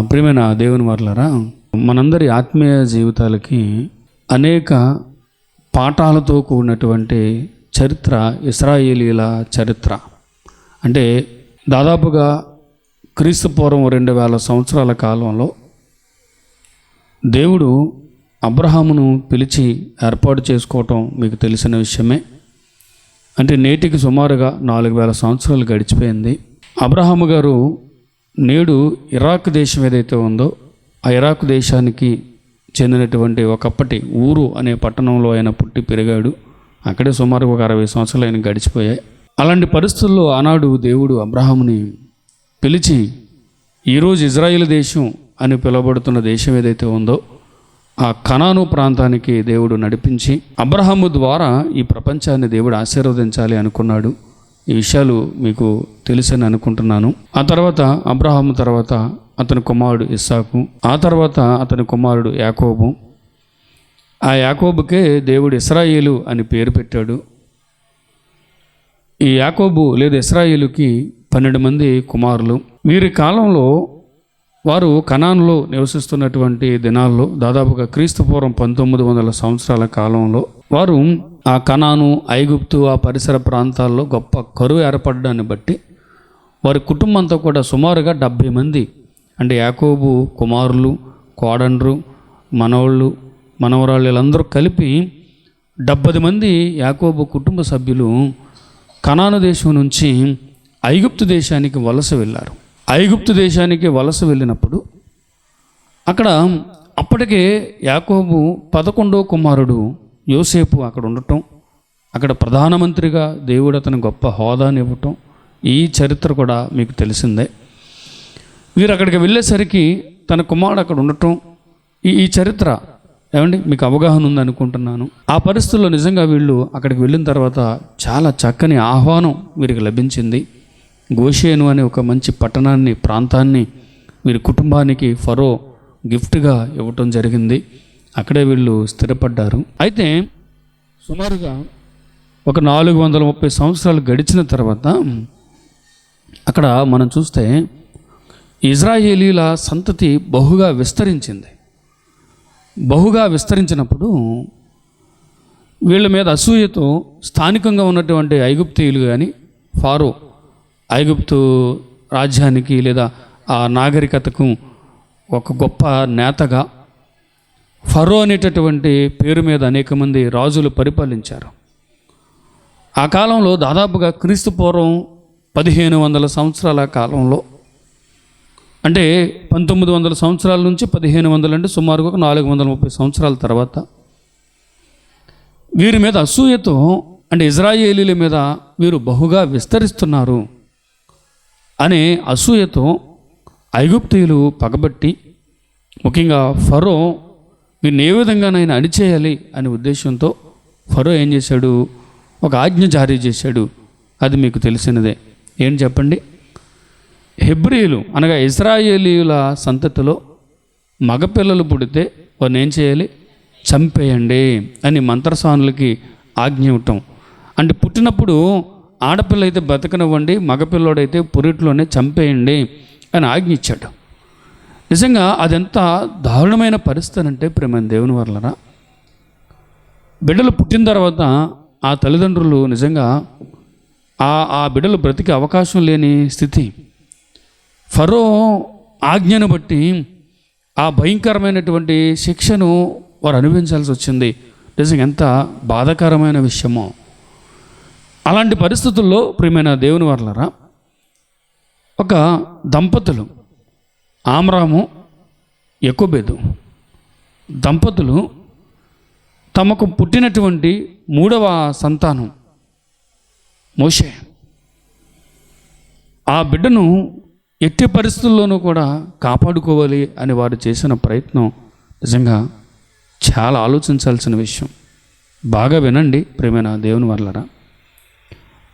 ప్రియమైన దేవుని వర్లారా, మనందరి ఆత్మీయ జీవితాలకి అనేక పాఠాలతో కూడినటువంటి చరిత్ర ఇశ్రాయేలీల చరిత్ర. అంటే దాదాపుగా క్రీస్తు పూర్వం 2000 సంవత్సరాల కాలంలో దేవుడు అబ్రహామును పిలిచి ఏర్పాటు చేసుకోవటం మీకు తెలిసిన విషయమే. అంటే నేటికి సుమారుగా 4000 సంవత్సరాలు గడిచిపోయింది. అబ్రహాము గారు నేడు ఇరాక్ దేశం ఏదైతే ఉందో ఆ ఇరాక్ దేశానికి చెందినటువంటి ఒకప్పటి ఊరు అనే పట్టణంలో ఆయన పుట్టి పెరిగాడు. అక్కడే సుమారుగా ఒక 60 సంవత్సరాలు ఆయన గడిచిపోయాయి. అలాంటి పరిస్థితుల్లో ఆనాడు దేవుడు అబ్రహాముని పిలిచి ఈరోజు ఇజ్రాయిల్ దేశం అని పిలువబడుతున్న దేశం ఏదైతే ఉందో ఆ కనాను ప్రాంతానికి దేవుడు నడిపించి అబ్రహాము ద్వారా ఈ ప్రపంచాన్ని దేవుడు ఆశీర్వదించాలి అనుకున్నాడు. ఈ విషయాలు మీకు తెలుసని అనుకుంటున్నాను. ఆ తర్వాత అబ్రహాము తర్వాత అతని కుమారుడు ఇస్సాకు, ఆ తర్వాత అతని కుమారుడు యాకోబు. ఆ యాకోబుకే దేవుడు ఇశ్రాయేలు అని పేరు పెట్టాడు. ఈ యాకోబు లేదా ఇశ్రాయేలుకి 12 మంది కుమారులు. వీరి కాలంలో వారు కనానులో నివసిస్తున్నటువంటి దినాల్లో దాదాపుగా క్రీస్తు పూర్వం 1900 సంవత్సరాల కాలంలో వారు ఆ కనాను, ఐగుప్తు, ఆ పరిసర ప్రాంతాల్లో గొప్ప కరువు ఏర్పడడాన్ని బట్టి వారి కుటుంబంతో కూడా సుమారుగా 70 మంది, అంటే యాకోబు కుమారులు, కోడండ్రు, మనవళ్ళు, మనవరాళ్ళు వీళ్ళందరూ కలిపి 70 మంది యాకోబు కుటుంబ సభ్యులు కనాను దేశం నుంచి ఐగుప్తు దేశానికి వలస వెళ్ళారు. ఐగుప్తు దేశానికి వలస వెళ్ళినప్పుడు అక్కడ అప్పటికే యాకోబు 11వ కుమారుడు యోసేపు అక్కడ ఉండటం, అక్కడ ప్రధానమంత్రిగా దేవుడు అతని గొప్ప హోదాని ఇవ్వటం, ఈ చరిత్ర కూడా మీకు తెలిసిందే. వీరు అక్కడికి వెళ్ళేసరికి తన కుమారుడు అక్కడ ఉండటం, ఈ చరిత్ర ఏమండి మీకు అవగాహన ఉందనుకుంటున్నాను. ఆ పరిస్థితుల్లో నిజంగా వీళ్ళు అక్కడికి వెళ్ళిన తర్వాత చాలా చక్కని ఆహ్వానం వీరికి లభించింది. గోషేను అనే ఒక మంచి పట్టణాన్ని, ప్రాంతాన్ని వీరి కుటుంబానికి ఫరో గిఫ్ట్గా ఇవ్వటం జరిగింది. అక్కడే వీళ్ళు స్థిరపడ్డారు. అయితే సుమారుగా ఒక 430 సంవత్సరాలు గడిచిన తర్వాత అక్కడ మనం చూస్తే ఇజ్రాయేలీల సంతతి బహుగా విస్తరించింది. బహుగా విస్తరించినప్పుడు వీళ్ళ మీద అసూయతో స్థానికంగా ఉన్నటువంటి ఐగుప్తీయులు కానీ, ఫారో ఐగుప్తు రాజ్యానికి లేదా ఆ నాగరికతకు ఒక గొప్ప నేతగా ఫరో అనేటటువంటి పేరు మీద అనేక మంది రాజులు పరిపాలించారు. ఆ కాలంలో దాదాపుగా క్రీస్తు పూర్వం 1500 సంవత్సరాల కాలంలో, అంటే 1900 సంవత్సరాల నుంచి 1500 అంటే సుమారుగా 430 సంవత్సరాల తర్వాత వీరి మీద అసూయతో, అంటే ఇజ్రాయేలీల మీద వీరు బహుగా విస్తరిస్తున్నారు అనే అసూయతో ఐగుప్తీయులు పగబట్టి, ముఖ్యంగా ఫరో వీరిని ఏ విధంగానైనా అణిచేయాలి అనే ఉద్దేశంతో ఫరో ఏం చేశాడు, ఒక ఆజ్ఞ జారీ చేశాడు. అది మీకు తెలిసినదే. ఏం చెప్పండి? హెబ్రీయులు అనగా ఇశ్రాయేలీయుల సంతతిలో మగపిల్లలు పుడితే వారిని ఏం చేయాలి? చంపేయండి అని మంత్రసానులకి ఆజ్ఞ ఇవ్వటం. అంటే పుట్టినప్పుడు ఆడపిల్ల అయితే బతకనివ్వండి, మగపిల్లోడైతే పురిట్లోనే చంపేయండి అని ఆజ్ఞ ఇచ్చాడు. నిజంగా అదెంత దారుణమైన పరిస్థితి అంటే ప్రేమ దేవుని వలన బిడ్డలు పుట్టిన తర్వాత ఆ తల్లిదండ్రులు నిజంగా ఆ బిడ్డలు బ్రతికే అవకాశం లేని స్థితి. ఫరో ఆజ్ఞను బట్టి ఆ భయంకరమైనటువంటి శిక్షను వారు అనుభవించాల్సి వచ్చింది. నిజంగా ఎంత బాధాకరమైన విషయమో. అలాంటి పరిస్థితుల్లో ప్రియమైన దేవుని వర్లరా ఒక దంపతులు, ఆమ్రాము, యెకోబెదు దంపతులు తమకు పుట్టినటువంటి 3వ సంతానం మోషే, ఆ బిడ్డను ఎట్టి పరిస్థితుల్లోనూ కూడా కాపాడుకోవాలి అని వారు చేసిన ప్రయత్నం నిజంగా చాలా ఆలోచించాల్సిన విషయం. బాగా వినండి ప్రియమైన దేవుని వర్లరా.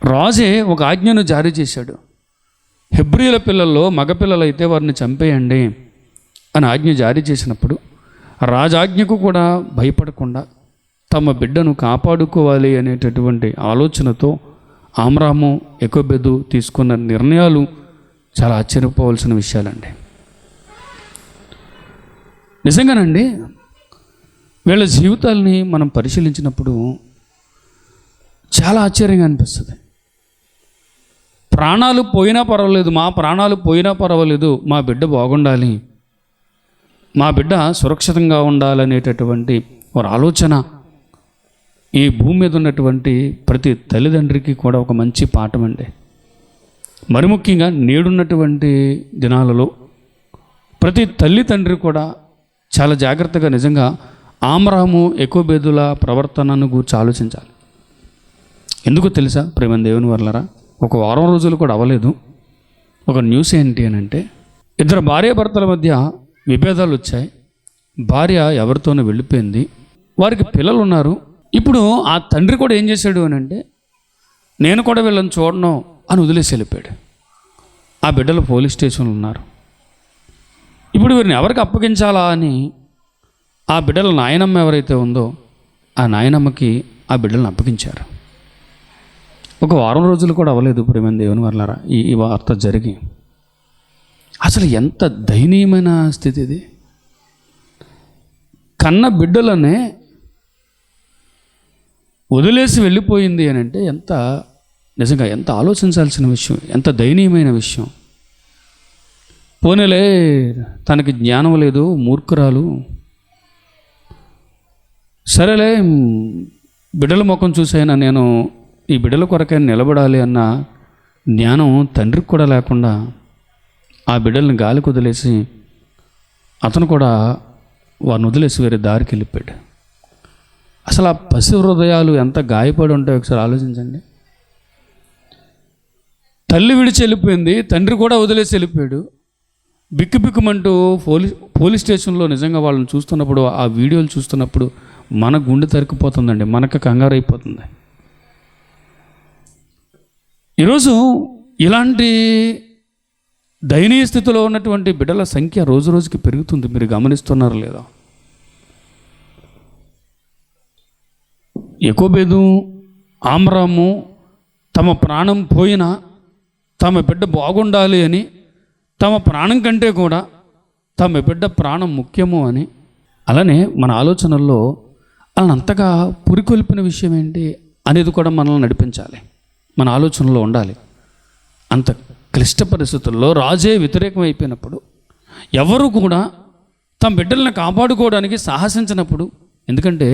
రాజే ఒక ఆజ్ఞను జారీ చేశాడు. హెబ్రీయుల పిల్లల్లో మగపిల్లలైతే వారిని చంపేయండి అని ఆజ్ఞ జారీ చేసినప్పుడు రాజాజ్ఞకు కూడా భయపడకుండా తమ బిడ్డను కాపాడుకోవాలి అనేటటువంటి ఆలోచనతో ఆమ్రాము, యెకోబెదు తీసుకున్న నిర్ణయాలు చాలా ఆశ్చర్యపోవాల్సిన విషయాలండి. నిజంగానండి, వీళ్ళ జీవితాల్ని మనం పరిశీలించినప్పుడు చాలా ఆశ్చర్యంగా అనిపిస్తుంది. ప్రాణాలు పోయినా పర్వాలేదు, మా ప్రాణాలు పోయినా పర్వాలేదు, మా బిడ్డ బాగుండాలి, మా బిడ్డ సురక్షితంగా ఉండాలనేటటువంటి ఒక ఆలోచన ఈ భూమి మీద ఉన్నటువంటి ప్రతి తల్లిదండ్రికి కూడా ఒక మంచి పాఠం అండి. మరి ముఖ్యంగా నేడున్నటువంటి దినాలలో ప్రతి తల్లి తండ్రి కూడా చాలా జాగ్రత్తగా నిజంగా ఆమరాము యెకోబేదుల ప్రవర్తనను గురించి ఆలోచించాలి. ఎందుకు తెలుసా ప్రేమ దేవుని వర్లరా, ఒక వారం రోజులు కూడా అవ్వలేదు, ఒక న్యూస్ ఏంటి అని అంటే, ఇద్దరు భార్యాభర్తల మధ్య విభేదాలు వచ్చాయి. భార్య ఎవరితోనో వెళ్ళిపోయింది, వారికి పిల్లలు ఉన్నారు. ఇప్పుడు ఆ తండ్రి కూడా ఏం చేశాడు అని అంటే, నేను కూడా వీళ్ళని చూడను అని వదిలేసి వెళ్ళిపోయాడు. ఆ బిడ్డలు పోలీస్ స్టేషన్లో ఉన్నారు. ఇప్పుడు వీరిని ఎవరికి అప్పగించాలా అని ఆ బిడ్డల నాయనమ్మ ఎవరైతే ఉందో ఆ నాయనమ్మకి ఆ బిడ్డలను అప్పగించారు. ఒక వారం రోజులు కూడా అవ్వలేదు ప్రేమ దేవుని వర్లారా ఈ వార్త జరిగి. అసలు ఎంత దయనీయమైన స్థితి ఇది. కన్న బిడ్డలనే వదిలేసి వెళ్ళిపోయింది అని అంటే ఎంత నిజంగా ఎంత ఆలోచించాల్సిన విషయం, ఎంత దయనీయమైన విషయం. పోనీలే తనకి జ్ఞానం లేదు, మూర్ఖురాలు, సరేలే బిడ్డల ముఖం చూసైనా నేను ఈ బిడ్డల కొరకైనా నిలబడాలి అన్న జ్ఞానం తండ్రికి కూడా లేకుండా ఆ బిడ్డల్ని గాలికి వదిలేసి అతను కూడా వారిని వదిలేసి వేరే దారికి వెళ్ళిపోయాడు. అసలు ఆ పసి హృదయాలు ఎంత గాయపడి ఉంటాయో ఒకసారి ఆలోచించండి. తల్లి విడిచి వెళ్ళిపోయింది, తండ్రి కూడా వదిలేసి వెళ్ళిపోయాడు. బిక్కుబిక్కుమంటూ పోలీస్ స్టేషన్లో నిజంగా వాళ్ళని చూస్తున్నప్పుడు, ఆ వీడియోలు చూస్తున్నప్పుడు మన గుండె తరికిపోతుందండి, మనకు కంగారు అయిపోతుంది. ఈరోజు ఇలాంటి దయనీయ స్థితిలో ఉన్నటువంటి బిడ్డల సంఖ్య రోజు రోజుకి పెరుగుతుంది. మీరు గమనిస్తున్నారు లేదా? యెకోబేదు, ఆమ్రాము తమ ప్రాణం పోయినా తమ బిడ్డ బాగుండాలి అని, తమ ప్రాణం కంటే కూడా తమ బిడ్డ ప్రాణం ముఖ్యము అని, అలానే మన ఆలోచనల్లో వాళ్ళని అంతగా పురికొల్పిన విషయం ఏంటి అనేది కూడా మనల్ని నడిపించాలి, మన ఆలోచనలో ఉండాలి. అంత క్లిష్ట పరిస్థితుల్లో రాజే వ్యతిరేకం అయిపోయినప్పుడు, ఎవరు కూడా తమ బిడ్డలను కాపాడుకోవడానికి సాహసించినప్పుడు, ఎందుకంటే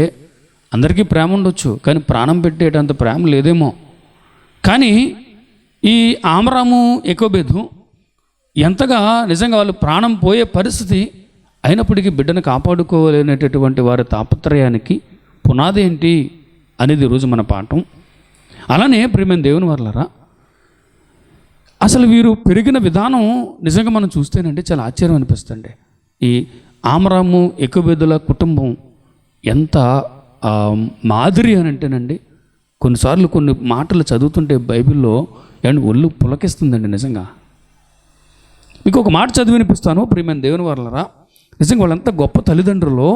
అందరికీ ప్రేమ ఉండొచ్చు కానీ ప్రాణం పెట్టేటంత ప్రేమ లేదేమో, కానీ ఈ ఆమరాము యెకోబేదు ఎంతగా నిజంగా వాళ్ళు ప్రాణం పోయే పరిస్థితి అయినప్పటికీ బిడ్డను కాపాడుకోలేనటువంటి వారి తాపత్రయానికి పునాది ఏంటి అనేది ఈరోజు మన పాఠం. అలానే ప్రియమైన దేవుని వర్లారా, అసలు వీరు పెరిగిన విధానం నిజంగా మనం చూస్తేనంటే చాలా ఆశ్చర్యం అనిపిస్తుంది. ఈ ఆమరాము యెకోబేదుల కుటుంబం ఎంత మాదిరి అని అంటేనండి, కొన్నిసార్లు కొన్ని మాటలు చదువుతుంటే బైబిల్లో ఒళ్ళు పులకిస్తుందండి. నిజంగా మీకు ఒక మాట చదివి వినిపిస్తాను ప్రియమైన దేవుని వర్లారా. నిజంగా వాళ్ళంతా గొప్ప తల్లిదండ్రులు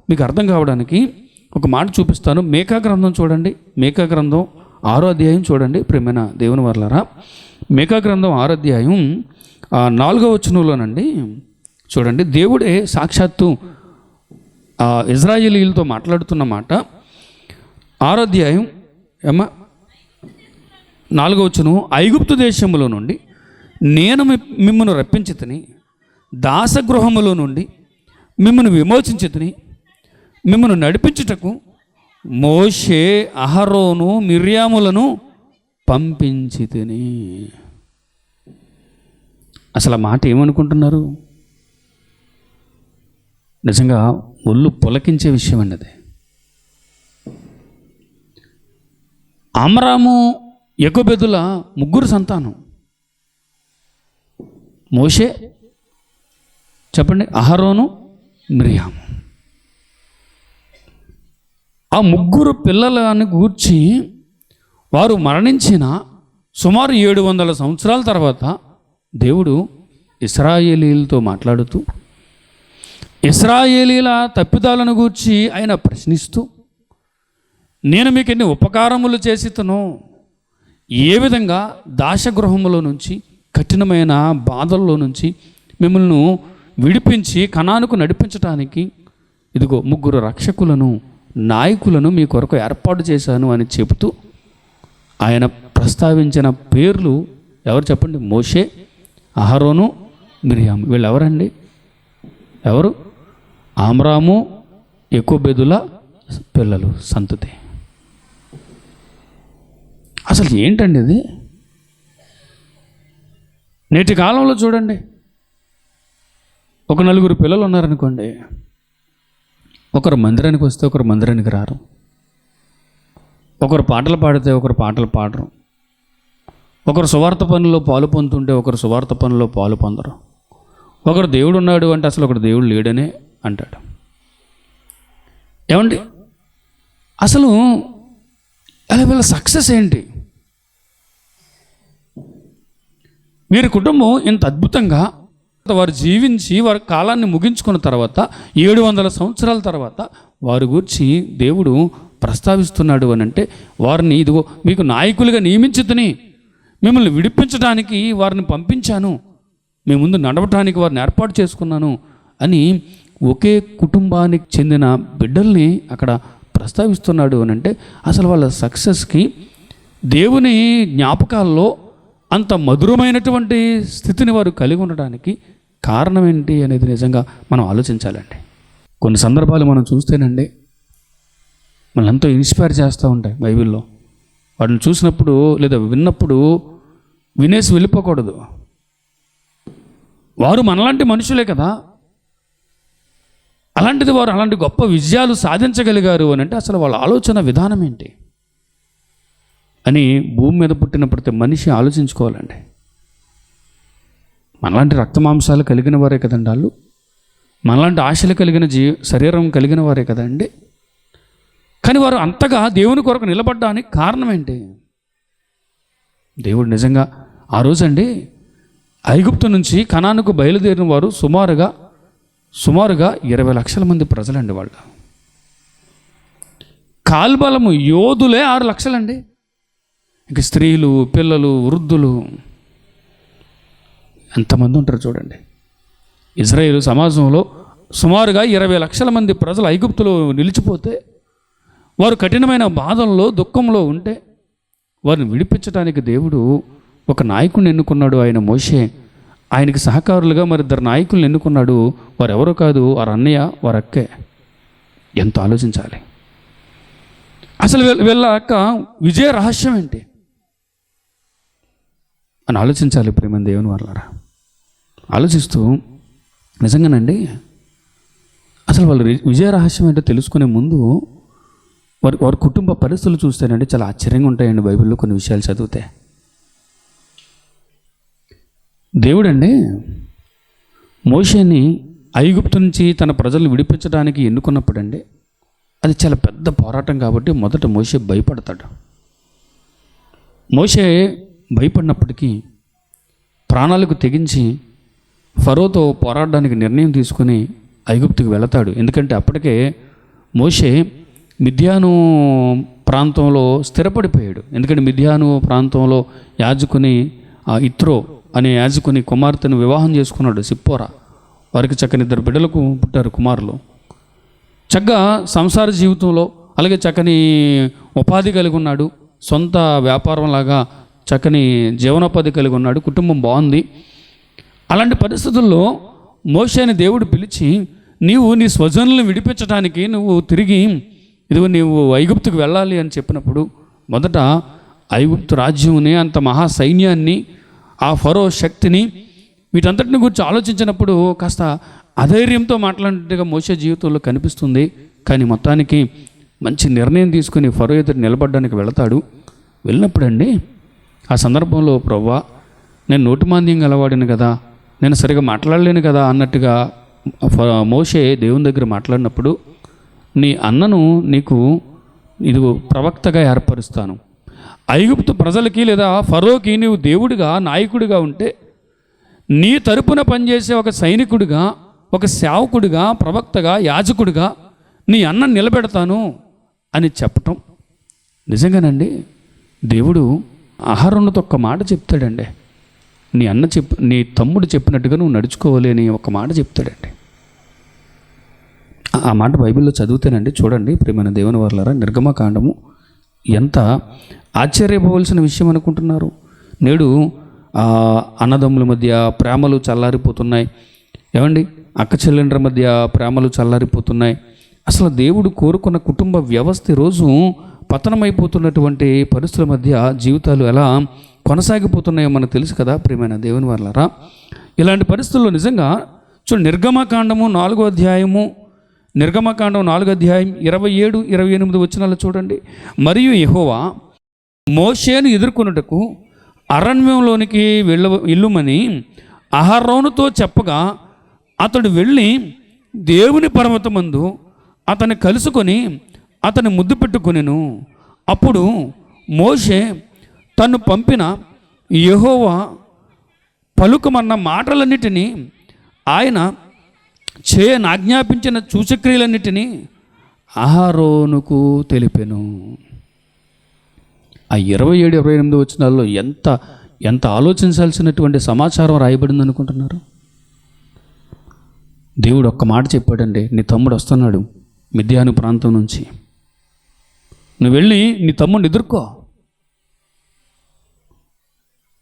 మీకు అర్థం కావడానికి ఒక మాట చూపిస్తాను. మేకా గ్రంథం చూడండి, మేకా గ్రంథం 6వ అధ్యాయం చూడండి ప్రియమైన దేవుని వర్లారా. మేకా గ్రంథం 6వ అధ్యాయం 4వ వచనంలోనండి చూడండి, దేవుడే సాక్షాత్తు ఇజ్రాయేలీలతో మాట్లాడుతున్న మాట. 6వ అధ్యాయం 4వ వచనం, ఐగుప్తు దేశములో నుండి నేను మిమ్మల్ని రప్పించితిని, దాసగృహములో నుండి మిమ్మల్ని విమోచించితిని, మిమ్మల్ని నడిపించుటకు మోషే, అహరోను, మిర్యాములను పంపించితిని. అసలు ఆ మాట ఏమనుకుంటున్నారు? నిజంగా ఒళ్ళు పులకించే విషయం అండి అది. ఆమరాము యెకోబేదుల ముగ్గురు సంతానం. మోషే చెప్పండి, అహరోను, మిర్యాము. ఆ ముగ్గురు పిల్లలని గూర్చి వారు మరణించిన సుమారు 700 సంవత్సరాల తర్వాత దేవుడు ఇశ్రాయేలీలతో మాట్లాడుతూ, ఇశ్రాయేలీల తప్పిదాలను గూర్చి ఆయన ప్రశ్నిస్తూ, నేను మీకు ఎన్ని ఉపకారములు చేసితనో, ఏ విధంగా దాసగృహములో నుంచి, కఠినమైన బాధల్లో నుంచి మిమ్మల్ని విడిపించి కనానుకు నడిపించడానికి ఇదిగో 3 రక్షకులను, నాయకులను మీ కొరకు ఏర్పాటు చేశాను అని చెబుతూ ఆయన ప్రస్తావించిన పేర్లు ఎవరు చెప్పండి? మోషే, అహరోను, మిరియాము. వీళ్ళు ఎవరండి? ఎవరు? ఆమ్రాము, యెకోబెదుల పిల్లలు, సంతతి. అసలు ఏంటండి ఇది? నేటి కాలంలో చూడండి, ఒక 4 పిల్లలు ఉన్నారనుకోండి, ఒకరు మందిరానికి వస్తే ఒకరు మందిరానికి రారు, ఒకరు పాటలు పాడితే ఒకరు పాటలు పాడరు, ఒకరు సువార్త పనుల్లో పాలు పొందుతుంటే ఒకరు సువార్త పనుల్లో పాలు పొందరు, ఒకరు దేవుడు ఉన్నాడు అంటే అసలు ఒకడు దేవుడు లేడనే అంటాడు. ఏమండి అసలు అలా వీళ్ళ సక్సెస్ ఏంటి? వీరి కుటుంబం ఇంత అద్భుతంగా వారు జీవించి వారి కాలాన్ని ముగించుకున్న తర్వాత 700 సంవత్సరాల తర్వాత వారి గురించి దేవుడు ప్రస్తావిస్తున్నాడు అని అంటే, వారిని ఇదిగో మీకు నాయకులుగా నియమించుతని, మిమ్మల్ని విడిపించడానికి వారిని పంపించాను, మీ ముందు నడవటానికి వారిని ఏర్పాటు చేసుకున్నాను అని ఒకే కుటుంబానికి చెందిన బిడ్డల్ని అక్కడ ప్రస్తావిస్తున్నాడు అని అంటే, అసలు వాళ్ళ సక్సెస్కి దేవుని జ్ఞాపకాల్లో అంత మధురమైనటువంటి స్థితిని వారు కలిగి ఉండడానికి కారణం ఏంటి అనేది నిజంగా మనం ఆలోచించాలండి. కొన్ని సందర్భాలు మనం చూస్తేనండి మనల్ని ఎంతో ఇన్స్పైర్ చేస్తూ ఉంటాయి బైబిల్లో. వాటిని చూసినప్పుడు లేదా విన్నప్పుడు వినేసి వెళ్ళిపోకూడదు. వారు మనలాంటి మనుషులే కదా, అలాంటిది వారు అలాంటి గొప్ప విజయాలు సాధించగలిగారు అని అంటే అసలు వాళ్ళ ఆలోచన విధానం ఏంటి అని భూమి మీద పుట్టిన ప్రతి మనిషి ఆలోచించుకోవాలండి. మనలాంటి రక్తమాంసాలు కలిగిన వారే కదండి వాళ్ళు, మనలాంటి ఆశలు కలిగిన శరీరం కలిగిన వారే కదండి. కానీ వారు అంతగా దేవుని కొరకు నిలబడ్డానికి కారణం ఏంటి? దేవుడు నిజంగా ఆ రోజండి ఐగుప్తు నుంచి కనానుకు బయలుదేరిన వారు సుమారుగా 20 లక్షల మంది ప్రజలండి. వాళ్ళు కాల్బలము యోధులే 6 లక్షలండి. ఇంక స్త్రీలు, పిల్లలు, వృద్ధులు ఎంతమంది ఉంటారు చూడండి. ఇజ్రాయేలు సమాజంలో సుమారుగా 20 లక్షల మంది ప్రజలు ఐగుప్తులో నిలిచిపోతే, వారు కఠినమైన బాధల్లో దుఃఖంలో ఉంటే వారిని విడిపించడానికి దేవుడు ఒక నాయకుడిని ఎన్నుకున్నాడు. ఆయన మోషే. ఆయనకి సహకారులుగా మరి 2 నాయకులను ఎన్నుకున్నాడు. వారు ఎవరో కాదు, వారు అన్నయ్య, వారు అక్కే. ఎంతో ఆలోచించాలి. అసలు వీళ్ళ యొక్క విజయ రహస్యం ఏంటి అని ఆలోచించాలి. ప్రేమ దేవుని వాళ్ళారా, ఆలోచిస్తూ నిజంగానండి అసలు వాళ్ళ విజయ రహస్యం ఏంటో తెలుసుకునే ముందు వారి కుటుంబ పరిస్థితులు చూస్తేనండి చాలా ఆశ్చర్యంగా ఉంటాయండి. బైబిల్లో కొన్ని విషయాలు చదివితే దేవుడండి మోషేని ఐగుప్తు నుంచి తన ప్రజలను విడిపించడానికి ఎన్నుకున్నప్పుడండి అది చాలా పెద్ద పోరాటం కాబట్టి మొదట మోషే భయపడతాడు. మోషే భయపడినప్పటికీ ప్రాణాలకు తెగించి ఫరోతో పోరాడడానికి నిర్ణయం తీసుకుని ఐగుప్తుకు వెళతాడు. ఎందుకంటే అప్పటికే మోషే మిద్యాను ప్రాంతంలో స్థిరపడిపోయాడు. ఎందుకంటే మిద్యాను ప్రాంతంలో యాజకుని ఇత్రో అనే యాజకుని కుమార్తెను వివాహం చేసుకున్నాడు, సిప్పోరా. వారికి చక్కని 2 బిడ్డలకు పుట్టారు కుమారులు. చక్కగా సంసార జీవితంలో అలాగే చక్కని ఉపాధి కలిగి ఉన్నాడు. సొంత వ్యాపారంలాగా చక్కని జీవనోపాధి కలిగి ఉన్నాడు. కుటుంబం బాగుంది. అలాంటి పరిస్థితుల్లో మోషేని దేవుడు పిలిచి, నీవు నీ స్వజనులను విడిపించడానికి నువ్వు తిరిగి ఇదిగో నీవు ఐగుప్తుకు వెళ్ళాలి అని చెప్పినప్పుడు మొదట ఐగుప్తు రాజ్యంని, అంత మహా సైన్యాన్ని, ఆ ఫరో శక్తిని, వీటంతటిని గురించి ఆలోచించినప్పుడు కాస్త అధైర్యంతో మాట్లాడినట్టుగా మోషే జీవితంలో కనిపిస్తుంది. కానీ మొత్తానికి మంచి నిర్ణయం తీసుకుని ఫరో ఎదురు నిలబడడానికి వెళతాడు. వెళ్ళినప్పుడండి ఆ సందర్భంలో, ప్రభువా నేను నోటిమాంద్యం గలవాడిని కదా, నేను సరిగా మాట్లాడలేను కదా అన్నట్టుగా మోషే దేవుని దగ్గర మాట్లాడినప్పుడు, నీ అన్నను నీకు ఇదిగో ప్రవక్తగా ఏర్పరుస్తాను. ఐగుప్తు ప్రజలకి లేదా ఫరోకి నీవు దేవుడిగా, నాయకుడిగా ఉంటే నీ తరపున పనిచేసే ఒక సైనికుడిగా, ఒక సేవకుడిగా, ప్రవక్తగా, యాజకుడిగా నీ అన్నను నిలబెడతాను అని చెప్పటం. నిజంగానండి దేవుడు అహరోనుతో ఒక్క మాట చెప్తాడండి, నీ తమ్ముడు చెప్పినట్టుగా నువ్వు నడుచుకోవాలి అని ఒక మాట చెప్తాడండి. ఆ మాట బైబిల్లో చదివితేనండి, చూడండి ప్రియమైన దేవుని వారలారా, నిర్గమకాండము ఎంత ఆశ్చర్యపోవలసిన విషయం అనుకుంటున్నారు. నేడు అన్నదమ్ముల మధ్య ప్రేమలు చల్లారిపోతున్నాయి. ఏమండి, అక్క చెల్లెండ్ర మధ్య ప్రేమలు చల్లారిపోతున్నాయి. అసలు దేవుడు కోరుకున్న కుటుంబ వ్యవస్థ రోజు పతనమైపోతున్నటువంటి పరిస్థితుల మధ్య జీవితాలు ఎలా కొనసాగిపోతున్నాయో మనకు తెలుసు కదా ప్రియమైన దేవుని వారలారా. ఇలాంటి పరిస్థితుల్లో నిజంగా నిర్గమకాండం 4వ అధ్యాయం 27, 28 వచనాలు చూడండి. మరియు యెహోవా మోషేను ఎదుర్కొనుటకు అరణ్యంలోనికి వెళ్ళుమని అహరోనుతో చెప్పగా అతడు వెళ్ళి దేవుని పర్వతమందు అతన్ని కలుసుకొని అతని ముద్దు పెట్టుకొనెను. అప్పుడు మోషే తను పంపిన యెహోవా పలుకమన్న మాటలన్నిటినీ, ఆయన ఆజ్ఞాపించిన సూచక్రియలన్నిటినీ అహరోనుకు తెలిపెను. ఆ 27, 28 వచనాల్లో ఎంత ఆలోచించాల్సినటువంటి సమాచారం రాయబడింది అనుకుంటున్నారు. దేవుడు ఒక్క మాట చెప్పాడండి, నీ తమ్ముడు వస్తున్నాడు మిద్యాను ప్రాంతం నుంచి, నువ్వు వెళ్ళి నీ తమ్ముడిని ఎదుర్కో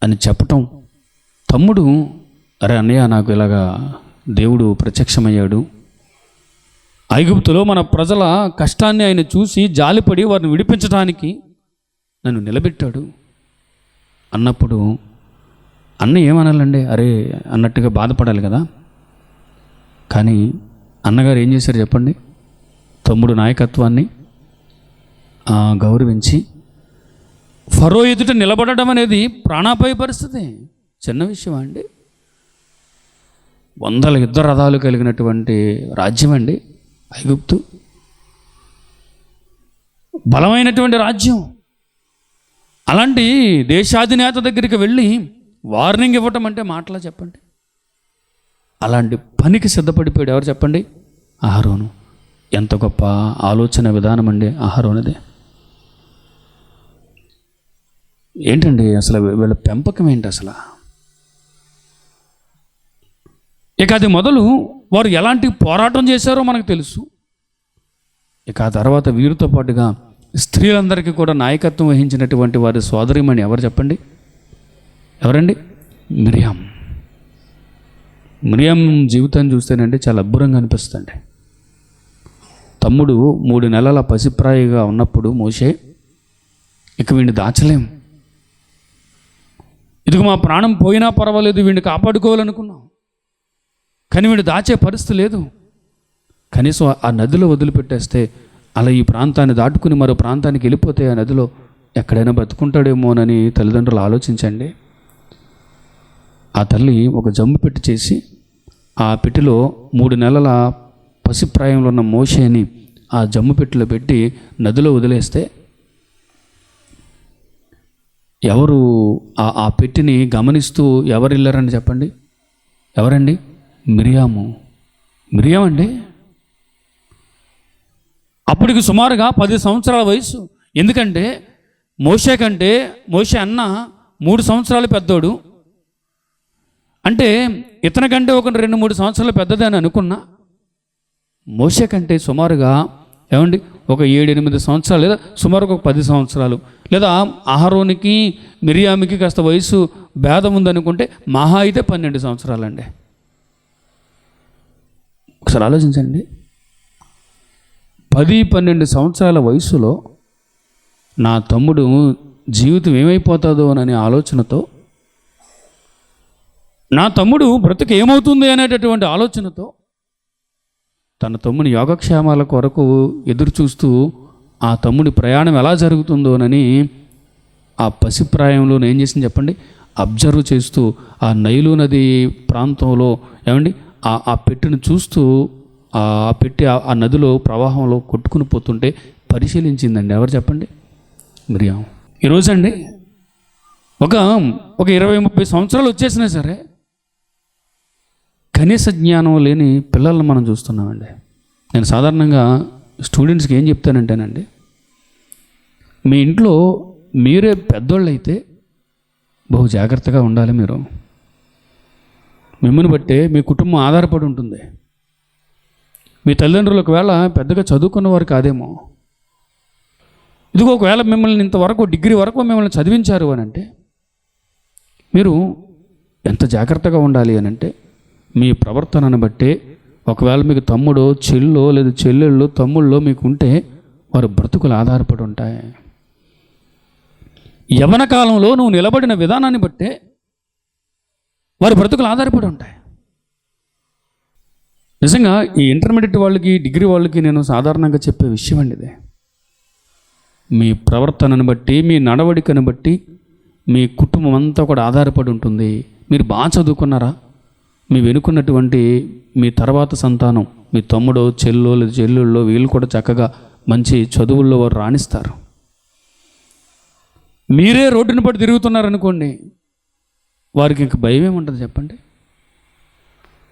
అని చెప్పటం. తమ్ముడు, అరే అన్నయ్య, నాకు ఇలాగా దేవుడు ప్రత్యక్షమయ్యాడు, ఐగుప్తులో మన ప్రజల కష్టాన్ని ఆయన చూసి జాలిపడి వారిని విడిపించడానికి నన్ను నిలబెట్టాడు అన్నప్పుడు అన్న ఏమనాలండి? అరే అన్నట్టుగా బాధపడాలి కదా. కానీ అన్నగారు ఏం చేశారు చెప్పండి? తమ్ముడు నాయకత్వాన్ని గౌరవించి ఫరో ఎదుట నిలబడడం అనేది ప్రాణాపాయ పరిస్థితి. చిన్న విషయం అండి. 100 యుద్ధ రథాలు కలిగినటువంటి రాజ్యం అండి ఐగుప్తు. బలమైనటువంటి రాజ్యం. అలాంటి దేశాధినేత దగ్గరికి వెళ్ళి వార్నింగ్ ఇవ్వటం అంటే మాటలా చెప్పండి? అలాంటి పనికి సిద్ధపడిపోయాడు ఎవరు చెప్పండి? అహరోను. ఎంత గొప్ప ఆలోచన విధానం అండి అహరోనుదే. ఏంటండి అసలు వీళ్ళ పెంపకం ఏంటి అసలు? ఇక అది మొదలు వారు ఎలాంటి పోరాటం చేశారో మనకు తెలుసు. ఇక ఆ తర్వాత వీరితో పాటుగా స్త్రీలందరికీ కూడా నాయకత్వం వహించినటువంటి వారి సోదరిమణి ఎవరు చెప్పండి? ఎవరండి? మిరియాం జీవితాన్ని చూస్తేనండి చాలా అబ్బురంగా అనిపిస్తుంది. తమ్ముడు 3 నెలల పసిప్రాయిగా ఉన్నప్పుడు మోషే, ఇక వీడిని దాచలేం, ఇదిగో మా ప్రాణం పోయినా పర్వాలేదు, వీడిని కాపాడుకోవాలనుకున్నాం, కానీ వీడు దాచే పరిస్థితి లేదు. కనీసం ఆ నదిలో వదిలిపెట్టేస్తే అలా ఈ ప్రాంతాన్ని దాటుకుని మరో ప్రాంతానికి వెళ్ళిపోతే ఆ నదిలో ఎక్కడైనా బతుకుంటాడేమోనని తల్లిదండ్రులు ఆలోచించండి. ఆ తల్లి ఒక జమ్ము పెట్టి చేసి ఆ పెట్టెలో 3 నెలల పసిప్రాయంలో ఉన్న మోషేని ఆ జమ్ము పెట్టెలో పెట్టి నదిలో వదిలేస్తే ఎవరు ఆ పెట్టిని గమనిస్తూ ఎవరు వెళ్ళారని చెప్పండి? ఎవరండి? మిరియాం అండి. అప్పటికి సుమారుగా 10 సంవత్సరాల వయసు. ఎందుకంటే మోషే అన్న 3 సంవత్సరాలు పెద్దోడు. అంటే ఇతని కంటే ఒక 2-3 సంవత్సరాలు పెద్దదని అనుకున్నా. మోషే కంటే సుమారుగా ఏమండి ఒక 7-8 సంవత్సరాలు, లేదా సుమారుగా ఒక 10 సంవత్సరాలు, లేదా అహరోనికి మిరియామికి కాస్త వయసు భేదం ఉందనుకుంటే మహా అయితే 12 సంవత్సరాలండి. ఒకసారి ఆలోచించండి. 10-12 సంవత్సరాల వయసులో నా తమ్ముడు జీవితం ఏమైపోతుందో అనే ఆలోచనతో, నా తమ్ముడు బ్రతుకు ఏమవుతుంది అనేటటువంటి ఆలోచనతో తన తమ్ముని యోగక్షేమాల కొరకు ఎదురు చూస్తూ ఆ తమ్ముడి ప్రయాణం ఎలా జరుగుతుందోనని ఆ పసిప్రాయంలో ఏం చేసింది చెప్పండి? అబ్జర్వ్ చేస్తూ ఆ నైలు నది ప్రాంతంలో ఏమండి ఆ పెట్టెను చూస్తూ ఆ పెట్టి ఆ నదిలో ప్రవాహంలో కొట్టుకుని పోతుంటే పరిశీలించిందండి. ఎవరు చెప్పండి? మిరియాం. ఈరోజండి ఒక 20-30 సంవత్సరాలు వచ్చేసినా సరే కనీస జ్ఞానం లేని పిల్లలను మనం చూస్తున్నామండి. నేను సాధారణంగా స్టూడెంట్స్కి ఏం చెప్తానంటేనండి, మీ ఇంట్లో మీరే పెద్దోళ్ళు అయితే బహు జాగ్రత్తగా ఉండాలి. మీరు మిమ్మల్ని బట్టే మీ కుటుంబం ఆధారపడి ఉంటుంది. మీ తల్లిదండ్రులు ఒకవేళ పెద్దగా చదువుకున్న వారు కాదేమో. ఇదిగో ఒకవేళ మిమ్మల్ని ఇంతవరకు డిగ్రీ వరకు మిమ్మల్ని చదివించారు అని అంటే మీరు ఎంత జాగ్రత్తగా ఉండాలి అని అంటే మీ ప్రవర్తనను బట్టే ఒకవేళ మీకు తమ్ముడో చెల్లో లేదా చెల్లెళ్ళు తమ్ముళ్ళో మీకు ఉంటే వారి బ్రతుకులు ఆధారపడి ఉంటాయి. యవ్వన కాలంలో నువ్వు నిలబడిన విధానాన్ని బట్టే వారి బ్రతుకులు ఆధారపడి ఉంటాయి. నిజంగా ఈ ఇంటర్మీడియట్ వాళ్ళకి డిగ్రీ వాళ్ళకి నేను సాధారణంగా చెప్పే విషయం అండి ఇదే. మీ ప్రవర్తనను బట్టి మీ నడవడికను బట్టి మీ కుటుంబం అంతా కూడా ఆధారపడి ఉంటుంది. మీరు బాగా చదువుకున్నారా, మీ వెనుకున్నటువంటి మీ తర్వాత సంతానం మీ తమ్ముడో చెల్లో లేదా చెల్లెళ్ళో వీళ్ళు కూడా చక్కగా మంచి చదువుల్లో వారు రాణిస్తారు. మీరే రోడ్డుని పట్టి తిరుగుతున్నారనుకోండి, వారికి ఇంక భయం ఏముంటుంది చెప్పండి?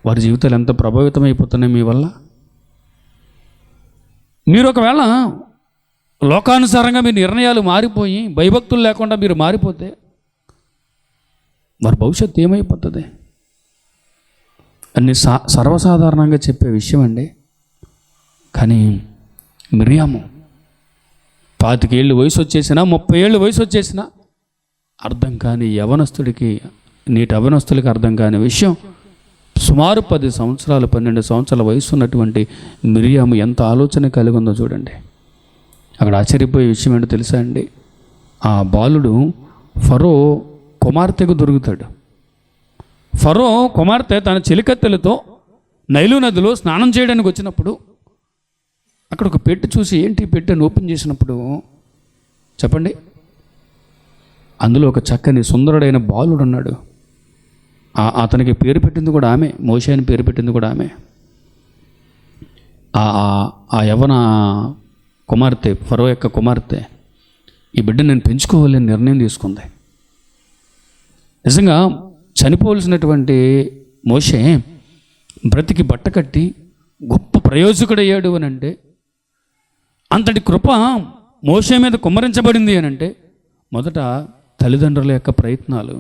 వారి జీవితాలు ఎంత ప్రభావితం అయిపోతున్నాయి మీ వల్ల. మీరు ఒకవేళ లోకానుసారంగా మీ నిర్ణయాలు మారిపోయి భయభక్తులు లేకుండా మీరు మారిపోతే వారి భవిష్యత్తు ఏమైపోతుంది? అన్ని సర్వసాధారణంగా చెప్పే విషయం అండి. కానీ మిరియాము 25 ఏళ్ళు వయసు వచ్చేసినా 30 ఏళ్ళు వయసు వచ్చేసినా అర్థం కాని యవనస్తుడికి నేటి అవనస్తులకి అర్థం కాని విషయం సుమారు 10 సంవత్సరాలు 12 సంవత్సరాల వయసు ఉన్నటువంటి మిరియాము ఎంత ఆలోచన కలిగి ఉందో చూడండి. అక్కడ ఆశ్చర్యపోయే విషయం ఏంటో తెలుసా అండి? ఆ బాలుడు ఫరో కుమార్తెకు దొరుకుతాడు. ఫరో కుమార్తె తన చెలికత్తెలతో నైలు నదిలో స్నానం చేయడానికి వచ్చినప్పుడు అక్కడ ఒక పెట్టె చూసి ఏంటి పెట్టెని ఓపెన్ చేసినప్పుడు చెప్పండి, అందులో ఒక చక్కని సుందరుడైన బాలుడు ఉన్నాడు. అతనికి పేరు పెట్టింది కూడా ఆమె, మోషే అని పేరు పెట్టింది కూడా ఆమె. ఆ యవ్వన కుమార్తె, ఫరో యొక్క కుమార్తె ఈ బిడ్డ నేను పెంచుకోవాలని నిర్ణయం తీసుకుంది. నిజంగా చనిపోవలసినటువంటి మోషే బ్రతికి బట్ట కట్టి గొప్ప ప్రయోజకుడయ్యాడు అని అంటే, అంతటి కృప మోషే మీద కుమ్మరించబడింది అని అంటే మొదట తల్లిదండ్రుల యొక్క ప్రయత్నాలు.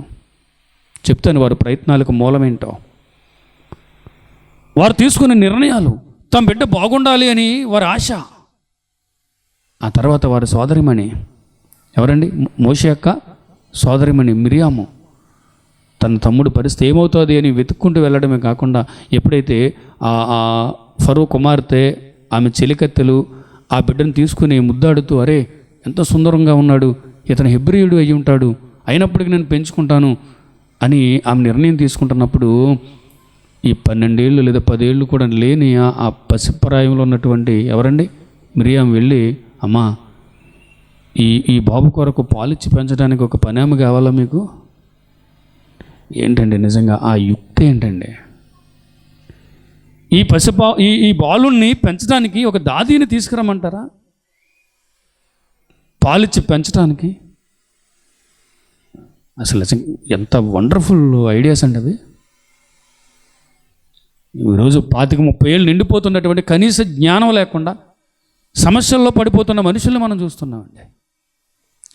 చెప్తాను వారి ప్రయత్నాలకు మూలమేంటో. వారు తీసుకున్న నిర్ణయాలు, తమ బిడ్డ బాగుండాలి అని వారి ఆశ. ఆ తర్వాత వారి సోదరిమణి ఎవరండి? మోషే యొక్క సోదరిమణి మిరియాము తన తమ్ముడు పరిస్థితి ఏమవుతుంది అని వెతుక్కుంటూ వెళ్ళడమే కాకుండా ఎప్పుడైతే ఆ ఫరో కుమార్తె ఆమె చెలికత్తెలు ఆ బిడ్డను తీసుకుని ముద్దాడుతూ, అరే ఎంత సుందరంగా ఉన్నాడు, ఇతను హెబ్రీయుడు అయి ఉంటాడు, అయినప్పటికీ నేను పెంచుకుంటాను అని ఆమె నిర్ణయం తీసుకుంటున్నప్పుడు ఈ 12 ఏళ్ళు లేదా 10 ఏళ్ళు కూడా లేని ఆ పసిప్రాయంలో ఉన్నటువంటి ఎవరండి మిరియాం వెళ్ళి, అమ్మా ఈ బాబు కొరకు పాలిచ్చి పెంచడానికి ఒక పనేమి కావాలా మీకు? ఏంటండి నిజంగా ఆ యుక్తి ఏంటండి? ఈ బాలుణ్ణి పెంచడానికి ఒక దాదీని తీసుకురమ్మంటారా? పాలిచ్చి పెంచడానికి అసలు ఎంత వండర్ఫుల్ ఐడియాస్ అండి అవి. ఈరోజు 25-30 ఏళ్ళు నిండిపోతున్నటువంటి కనీస జ్ఞానం లేకుండా సమస్యల్లో పడిపోతున్న మనుషుల్ని మనం చూస్తున్నామండి.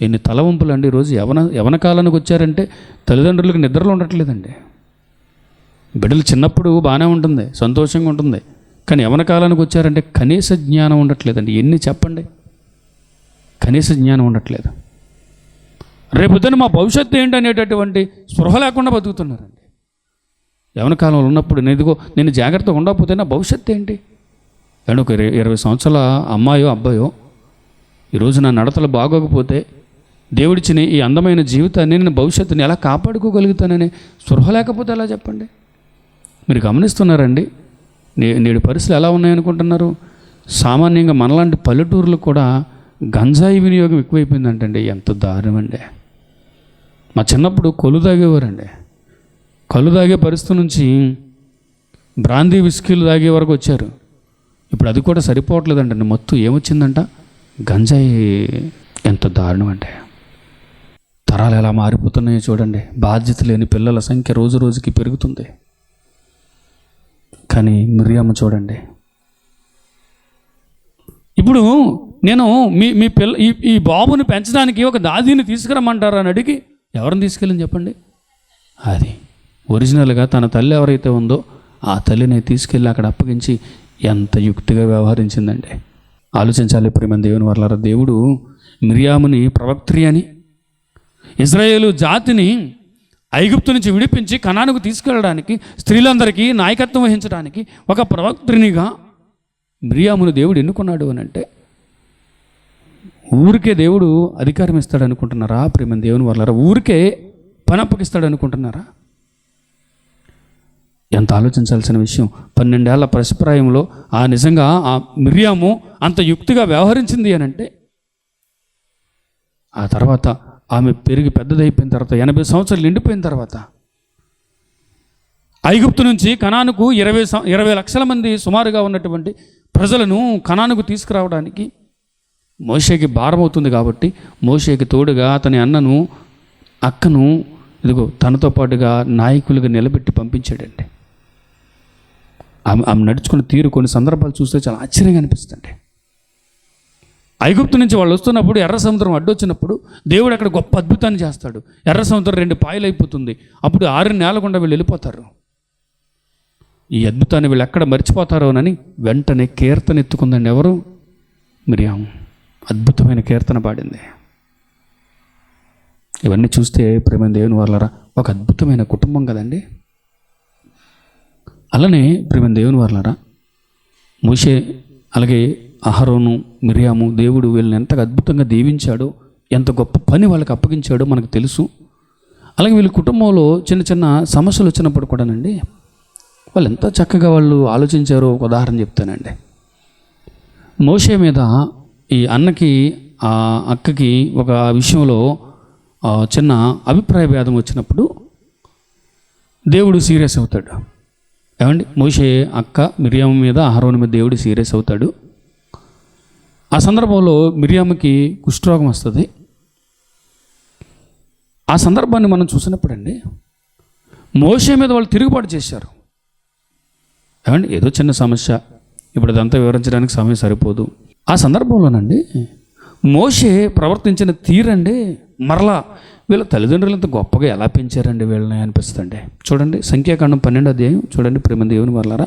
ఎన్ని తలవంపులు అండి. ఈరోజు యవన కాలానికి వచ్చారంటే తల్లిదండ్రులకు నిద్రలో ఉండట్లేదండి. బిడ్డలు చిన్నప్పుడు బాగానే ఉంటుంది, సంతోషంగా ఉంటుంది, కానీ యవన కాలానికి వచ్చారంటే కనీస జ్ఞానం ఉండట్లేదండి. ఎన్ని చెప్పండి, కనీస జ్ఞానం ఉండట్లేదు. రేపొద్దున మా భవిష్యత్తు ఏంటనేటటువంటి స్పృహ లేకుండా బతుకుతున్నారండి. యవన కాలంలో ఉన్నప్పుడు నేను జాగ్రత్తగా ఉండకపోతే నా భవిష్యత్తు ఏంటి? కానీ ఒక 20 సంవత్సరాల అమ్మాయో అబ్బాయో ఈరోజు నా నడతలు బాగోకపోతే దేవుడిచ్చిన ఈ అందమైన జీవితాన్ని నేను భవిష్యత్తుని ఎలా కాపాడుకోగలుగుతానని స్పృహ లేకపోతే ఎలా చెప్పండి? మీరు గమనిస్తున్నారండి నేడు పరిస్థితులు ఎలా ఉన్నాయనుకుంటున్నారు? సామాన్యంగా మనలాంటి పల్లెటూరులు కూడా గంజాయి వినియోగం ఎక్కువైపోయిందంటండి. ఎంత దారుణం అండి. మా చిన్నప్పుడు కళ్ళు తాగేవారండి. కళ్ళు తాగే పరిస్థితి నుంచి బ్రాందీ విస్కీలు తాగే వరకు వచ్చారు. ఇప్పుడు అది కూడా సరిపోవట్లేదంటండి. మత్తు ఏమొచ్చిందంట? గంజాయి. ఎంత దారుణం అంటే. తరాలు ఎలా మారిపోతున్నాయో చూడండి. బాధ్యత లేని పిల్లల సంఖ్య రోజు రోజుకి పెరుగుతుంది. కానీ మిరియాము చూడండి, ఇప్పుడు నేను మీ పిల్ల ఈ బాబుని పెంచడానికి ఒక దాదీని తీసుకురమ్మంటారు అని అడిగి ఎవరిని తీసుకెళ్ళని చెప్పండి? అది ఒరిజినల్గా తన తల్లి ఎవరైతే ఉందో ఆ తల్లిని తీసుకెళ్ళి అక్కడ అప్పగించి ఎంత యుక్తిగా వ్యవహరించిందండి. ఆలోచించాలి ప్రియమైన దేవుని వర్లారా. దేవుడు మిర్యాముని ప్రవక్త్రి అని, ఇజ్రాయేలు జాతిని ఐగుప్తు నుంచి విడిపించి కనానుకు తీసుకెళ్ళడానికి, స్త్రీలందరికీ నాయకత్వం వహించడానికి ఒక ప్రవక్త్రినిగా మిర్యామును దేవుడు ఎన్నుకున్నాడు అని అంటే ఊరికే దేవుడు అధికారం ఇస్తాడు అనుకుంటున్నారా ప్రియమైన దేవుని వర్లారా? ఊరికే పని అప్పగిస్తాడు అనుకుంటున్నారా? ఎంత ఆలోచించాల్సిన విషయం. 12 ఏళ్ల పసిప్రాయంలో నిజంగా ఆ మిర్యాము అంత యుక్తిగా వ్యవహరించింది అని అంటే, ఆ తర్వాత ఆమె పెరిగి పెద్దదైపోయిన తర్వాత 80 సంవత్సరాలు నిండిపోయిన తర్వాత ఐగుప్తు నుంచి కనానుకు 20 లక్షల మంది సుమారుగా ఉన్నటువంటి ప్రజలను కనానుకు తీసుకురావడానికి మోషేకి భారం అవుతుంది కాబట్టి మోషేకి తోడుగా అతని అన్నను అక్కను ఇదిగో తనతో పాటుగా నాయకులుగా నిలబెట్టి పంపించాడండి. ఆమె నడుచుకున్న తీరు కొన్ని సందర్భాలు చూస్తే చాలా ఆశ్చర్యంగా అనిపిస్తుంది. ఐగుప్తు నుంచి వాళ్ళు వస్తున్నప్పుడు ఎర్ర సముద్రం అడ్డొచ్చినప్పుడు దేవుడు అక్కడ గొప్ప అద్భుతాన్ని చేస్తాడు. ఎర్ర సముద్రం 2 పాయలు అయిపోతుంది. అప్పుడు 6 నేల గుండా వీళ్ళు వెళ్ళిపోతారు. ఈ అద్భుతాన్ని వీళ్ళు ఎక్కడ మర్చిపోతారోనని వెంటనే కీర్తన ఎత్తుకుందండి. ఎవరు? మిర్యాము. అద్భుతమైన కీర్తన పాడింది. ఇవన్నీ చూస్తే ప్రేమైన దేవుని వర్లారా ఒక అద్భుతమైన కుటుంబం కదండి. అలానే ప్రేమైన దేవుని వర్లారా మోషే అలాగే అహరోను మిర్యాము దేవుడు వీళ్ళని ఎంతగా అద్భుతంగా దీవించాడో, ఎంత గొప్ప పని వాళ్ళకి అప్పగించాడో మనకు తెలుసు. అలాగే వీళ్ళ కుటుంబంలో చిన్న చిన్న సమస్యలు వచ్చినప్పుడు కూడానండి వాళ్ళు ఎంత చక్కగా వాళ్ళు ఆలోచించారో ఒక ఉదాహరణ చెప్తానండి. మోషే మీద ఈ అన్నకి అక్కకి ఒక విషయంలో చిన్న అభిప్రాయ భేదం వచ్చినప్పుడు దేవుడు సీరియస్ అవుతాడు. ఏమండి? మోషే అక్క మిర్యాము మీద అహరోను మీద దేవుడు సీరియస్ అవుతాడు. ఆ సందర్భంలో మిర్యాముకి కుష్ఠరోగం వస్తుంది. ఆ సందర్భాన్ని మనం చూసినప్పుడు అండి మోషే మీద వాళ్ళు తిరుగుబాటు చేశారు. ఏమండి? ఏదో చిన్న సమస్య, ఇప్పుడు అదంతా వివరించడానికి సమయం సరిపోదు. ఆ సందర్భంలోనండి మోషే ప్రవర్తించిన తీరండి మరలా వీళ్ళ తల్లిదండ్రులు ఇంత గొప్పగా ఎలా పెంచారండి వీళ్ళని అనిపిస్తుంది. చూడండి సంఖ్యాకాండం 12వ అధ్యాయం చూడండి ప్రేమ దేవుని వర్లారా.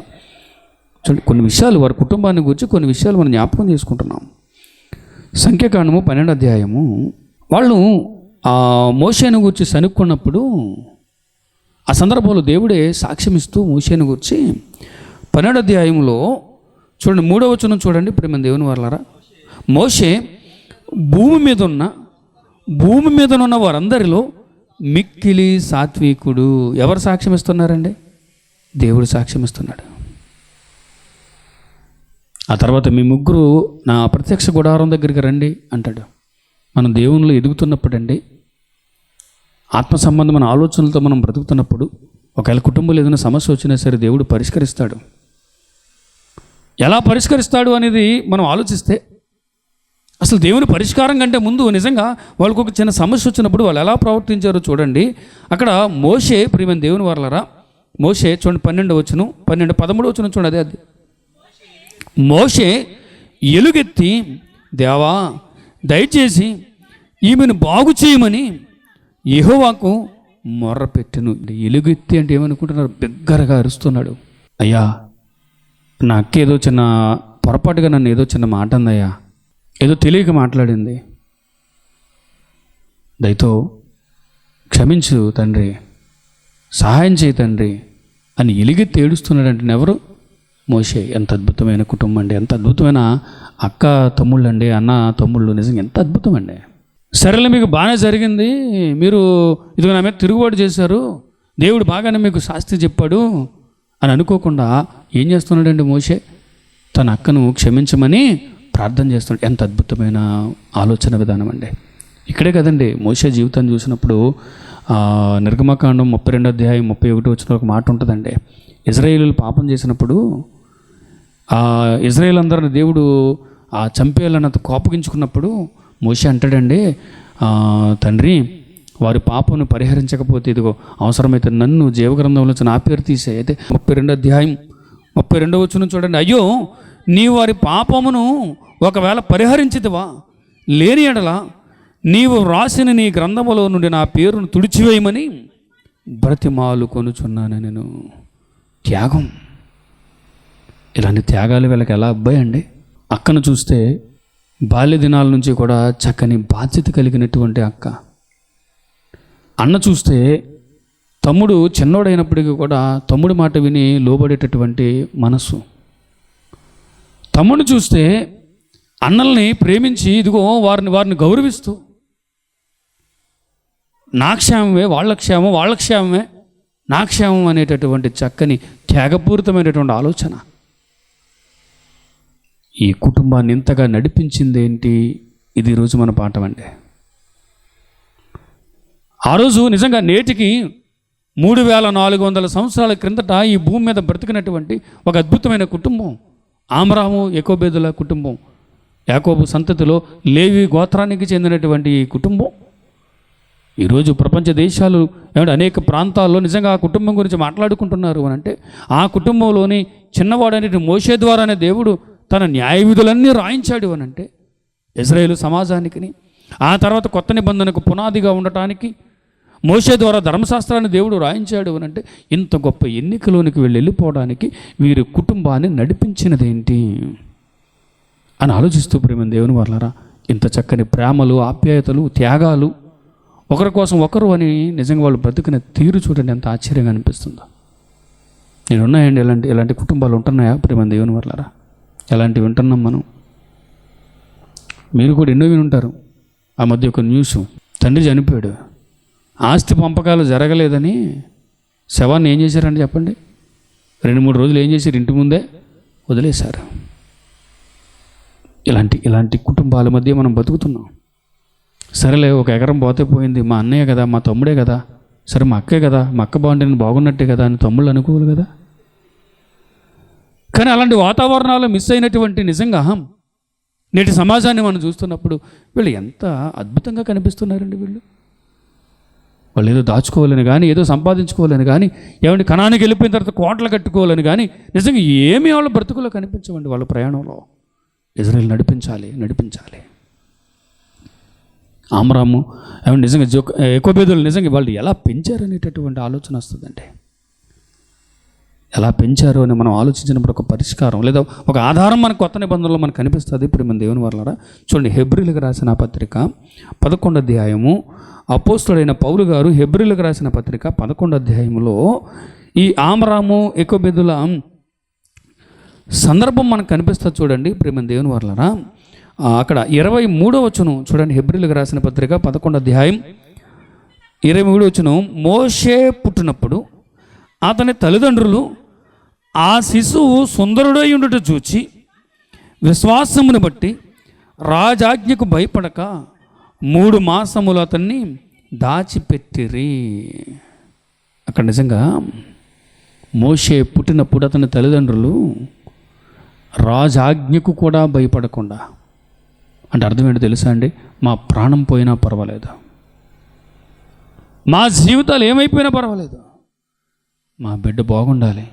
చూడండి కొన్ని విషయాలు వారి కుటుంబాన్ని గురించి కొన్ని విషయాలు మనం జ్ఞాపకం చేసుకుంటున్నాం. సంఖ్యాకాండము 12వ అధ్యాయము వాళ్ళు మోషేను గురించి సనుక్కున్నప్పుడు ఆ సందర్భంలో దేవుడే సాక్ష్యం ఇస్తూ మోషేను గురించి 12వ అధ్యాయంలో చూడండి 3వ వచనం చూడండి ప్రేమ దేవుని వర్లారా. మోషే భూమి మీద ఉన్న వారందరిలో మిక్కిలి సాత్వికుడు. ఎవరు సాక్ష్యం ఇస్తున్నారండి? దేవుడు సాక్ష్యం ఇస్తున్నాడు. ఆ తర్వాత మీ ముగ్గురు నా ప్రత్యక్ష గుడారం దగ్గరికి రండి అంటాడు. మనం దేవునిలో ఎదుగుతున్నప్పుడు అండి, ఆత్మ సంబంధమైన ఆలోచనలతో మనం బ్రతుకుతున్నప్పుడు ఒకవేళ కుటుంబంలో ఏదైనా సమస్య వచ్చినా సరే దేవుడు పరిష్కరిస్తాడు. ఎలా పరిష్కరిస్తాడు అనేది మనం ఆలోచిస్తే అసలు దేవుని పరిష్కారం కంటే ముందు నిజంగా వాళ్ళకు ఒక చిన్న సమస్య వచ్చినప్పుడు వాళ్ళు ఎలా ప్రవర్తించారో చూడండి. అక్కడ మోషే ప్రియమైన దేవుని వర్లారా మోషే చూడండి 12వ వచనం 13వ వచనం చూడండి. అది మోషే ఎలుగెత్తి దేవా దయచేసి ఈమెను బాగు చేయమని యెహోవాకు మొర్రపెట్టెను. ఎలుగెత్తి అంటే ఏమనుకుంటున్నారు? బిగ్గరగా అరుస్తున్నాడు. అయ్యా నా అక్క ఏదో చిన్న పొరపాటుగా నన్ను ఏదో చిన్న మాట అందయ్యా, ఏదో తెలియక మాట్లాడింది, దయతో క్షమించు తండ్రి, సహాయం చేయి తండ్రి అని ఎలుగెత్తి ఏడుస్తున్నాడంటే ఎవరు? మోషే. ఎంత అద్భుతమైన కుటుంబం అండి, ఎంత అద్భుతమైన అక్క తమ్ముళ్ళు అండి, అన్న తమ్ముళ్ళు. నిజంగా ఎంత అద్భుతం అండి. సరేలే మీకు బాగానే జరిగింది, మీరు ఇదిగో నా మీద తిరుగుబాటు చేశారు, దేవుడు బాగానే మీకు శాస్తి చెప్పాడు అని అనుకోకుండా ఏం చేస్తున్నాడండి మోషే? తన అక్కను క్షమించమని ప్రార్థన చేస్తున్నాడు. ఎంత అద్భుతమైన ఆలోచన విధానం అండి. ఇక్కడే కదండి మోషే జీవితాన్ని చూసినప్పుడు నిర్గమకాండం 32వ అధ్యాయం 31 వచ్చిన ఒక మాట ఉంటుందండి. ఇజ్రాయేలీలు పాపం చేసినప్పుడు ఇజ్రాయేల్ అందరిని దేవుడు చంపేయాలన్నంత కోపగించుకున్నప్పుడు మోషే అంటాడండి, తండ్రి వారి పాపను పరిహరించకపోతే ఇదిగో అవసరమైతే నన్ను జీవగ్రంథంలో నా పేరు తీసే. అయితే 32వ అధ్యాయం 32వ వచనం చూడండి. అయ్యో నీ వారి పాపమును ఒకవేళ పరిహరించితివా, లేని ఎడల నీవు వ్రాసిన నీ గ్రంథములో నుండి నా పేరును తుడిచివేయమని బ్రతిమాలు కొనుచున్నాను నేను. త్యాగం. ఇలాంటి త్యాగాలు వీళ్ళకి ఎలా అబ్బాయండి. అక్కను చూస్తే బాల్య దినాల నుంచి కూడా చక్కని బాధ్యత కలిగినటువంటి అక్క. అన్న చూస్తే తమ్ముడు చిన్నోడైనప్పటికీ కూడా తమ్ముడి మాట విని లోబడేటటువంటి మనసు. తమ్ముడు చూస్తే అన్నల్ని ప్రేమించి ఇదిగో వారిని గౌరవిస్తూ నా క్షేమమే వాళ్ళ క్షేమం, వాళ్ళ క్షేమమే నా క్షేమం అనేటటువంటి చక్కని త్యాగపూరితమైనటువంటి ఆలోచన. ఈ కుటుంబాన్ని ఇంతగా నడిపించింది ఏంటి? ఇది ఈరోజు మన పాఠం అండి. ఆ రోజు నిజంగా నేటికి 3400 సంవత్సరాల క్రిందట ఈ భూమి మీద బ్రతికినటువంటి ఒక అద్భుతమైన కుటుంబం ఆమరాము యాకోబేదుల కుటుంబం. యాకోబు సంతతిలో లేవి గోత్రానికి చెందినటువంటి ఈ కుటుంబం ఈరోజు ప్రపంచ దేశాలు అనేక ప్రాంతాల్లో నిజంగా ఆ కుటుంబం గురించి మాట్లాడుకుంటున్నారు అని అంటే, ఆ కుటుంబంలోని చిన్నవాడనే మోషే ద్వారానే దేవుడు తన న్యాయ విధులన్నీ రాయించాడు అని అంటే, ఇజ్రాయేలు సమాజానికి ఆ తర్వాత కొత్త నిబంధనకు పునాదిగా ఉండటానికి మోషే ద్వారా ధర్మశాస్త్రాన్ని దేవుడు రాయించాడు అని అంటే, ఇంత గొప్ప ఎన్నికలోనికి వెళ్ళిపోవడానికి వీరి కుటుంబాన్ని నడిపించినదేంటి అని ఆలోచిస్తూ ప్రేమ దేవుని వాళ్ళరా, ఇంత చక్కని ప్రేమలు, ఆప్యాయతలు, త్యాగాలు, ఒకరి కోసం ఒకరు అని నిజంగా వాళ్ళు బ్రతికిన తీరు చూడండి, ఎంత ఆశ్చర్యంగా అనిపిస్తుందో. ఉన్నాయండి ఇలాంటి కుటుంబాలు ఉంటున్నాయా ప్రేమ దేవుని వాళ్ళరా? ఎలాంటివి వింటున్నాం మనం. మీరు కూడా ఎన్నో వినుంటారు. ఆ మధ్య ఒక న్యూస్, తండ్రి చనిపోయాడు, ఆస్తి పంపకాలు జరగలేదని శవాన్ని ఏం చేశారండి చెప్పండి? 2-3 రోజులు ఏం చేశారు? ఇంటి ముందే వదిలేశారు. ఇలాంటి కుటుంబాల మధ్య మనం బతుకుతున్నాం. సరేలే, ఒక ఎకరం పోతే పోయింది, మా అన్నయ్య కదా, మా తమ్ముడే కదా, సరే మా అక్కే కదా, మా అక్క బాగుంటే నేను బాగున్నట్టే కదా అని తమ్ముళ్ళు అనుకోవాలి కదా. కానీ అలాంటి వాతావరణాలు మిస్ అయినటువంటి నిజంగా నేటి సమాజాన్ని మనం చూస్తున్నప్పుడు వీళ్ళు ఎంత అద్భుతంగా కనిపిస్తున్నారండి. వాళ్ళు ఏదో దాచుకోవాలని కానీ, ఏదో సంపాదించుకోవాలని కానీ, ఏమంటే కణానికి వెళ్ళిపోయిన తర్వాత కోటలు కట్టుకోవాలని కానీ నిజంగా ఏమీ వాళ్ళ బ్రతుకులో కనిపించవండి. వాళ్ళ ప్రయాణంలో ఇజ్రాయేల్ నడిపించాలి. ఆమరాము ఏమంటే నిజంగా యాకోబేదులు నిజంగా వాళ్ళు ఎలా పెంచారనేటటువంటి ఆలోచన వస్తుందండి. ఎలా పెంచారు అని మనం ఆలోచించినప్పుడు ఒక పరిష్కారం లేదా ఒక ఆధారం మనకు కొత్త నిబంధనలో మనకు కనిపిస్తుంది. ఇప్పుడు మన దేవుని వాళ్ళారా చూడండి, హెబ్రీలకు రాసిన పత్రిక 11వ అధ్యాయము, అపోస్తుడైన పౌలు గారు హెబ్రీలకు రాసిన పత్రిక 11వ అధ్యాయంలో ఈ ఆమరాము యాకోబేదుల సందర్భం మనకు కనిపిస్తుంది చూడండి. ప్రేమ దేవుని వాళ్ళారా, అక్కడ 23వ వచనం చూడండి. హెబ్రీలకు రాసిన పత్రిక 11వ అధ్యాయం 23వ వచనం, మోషే పుట్టినప్పుడు అతని తల్లిదండ్రులు ఆ శిశువు సుందరుడై ఉండుట చూచి విశ్వాసమును బట్టి రాజాజ్ఞకు భయపడక 3 మాసములు అతన్ని దాచిపెట్టిరి. అక్కడ నిజంగా మోషే పుట్టినప్పుడు అతని తల్లిదండ్రులు రాజాజ్ఞకు కూడా భయపడకుండా, అంటే అర్థం ఏంటో తెలుసా అండి? మా ప్రాణం పోయినా పర్వాలేదు, మా జీవితాలు ఏమైపోయినా పర్వాలేదు, మా బిడ్డ బాగుండాలి,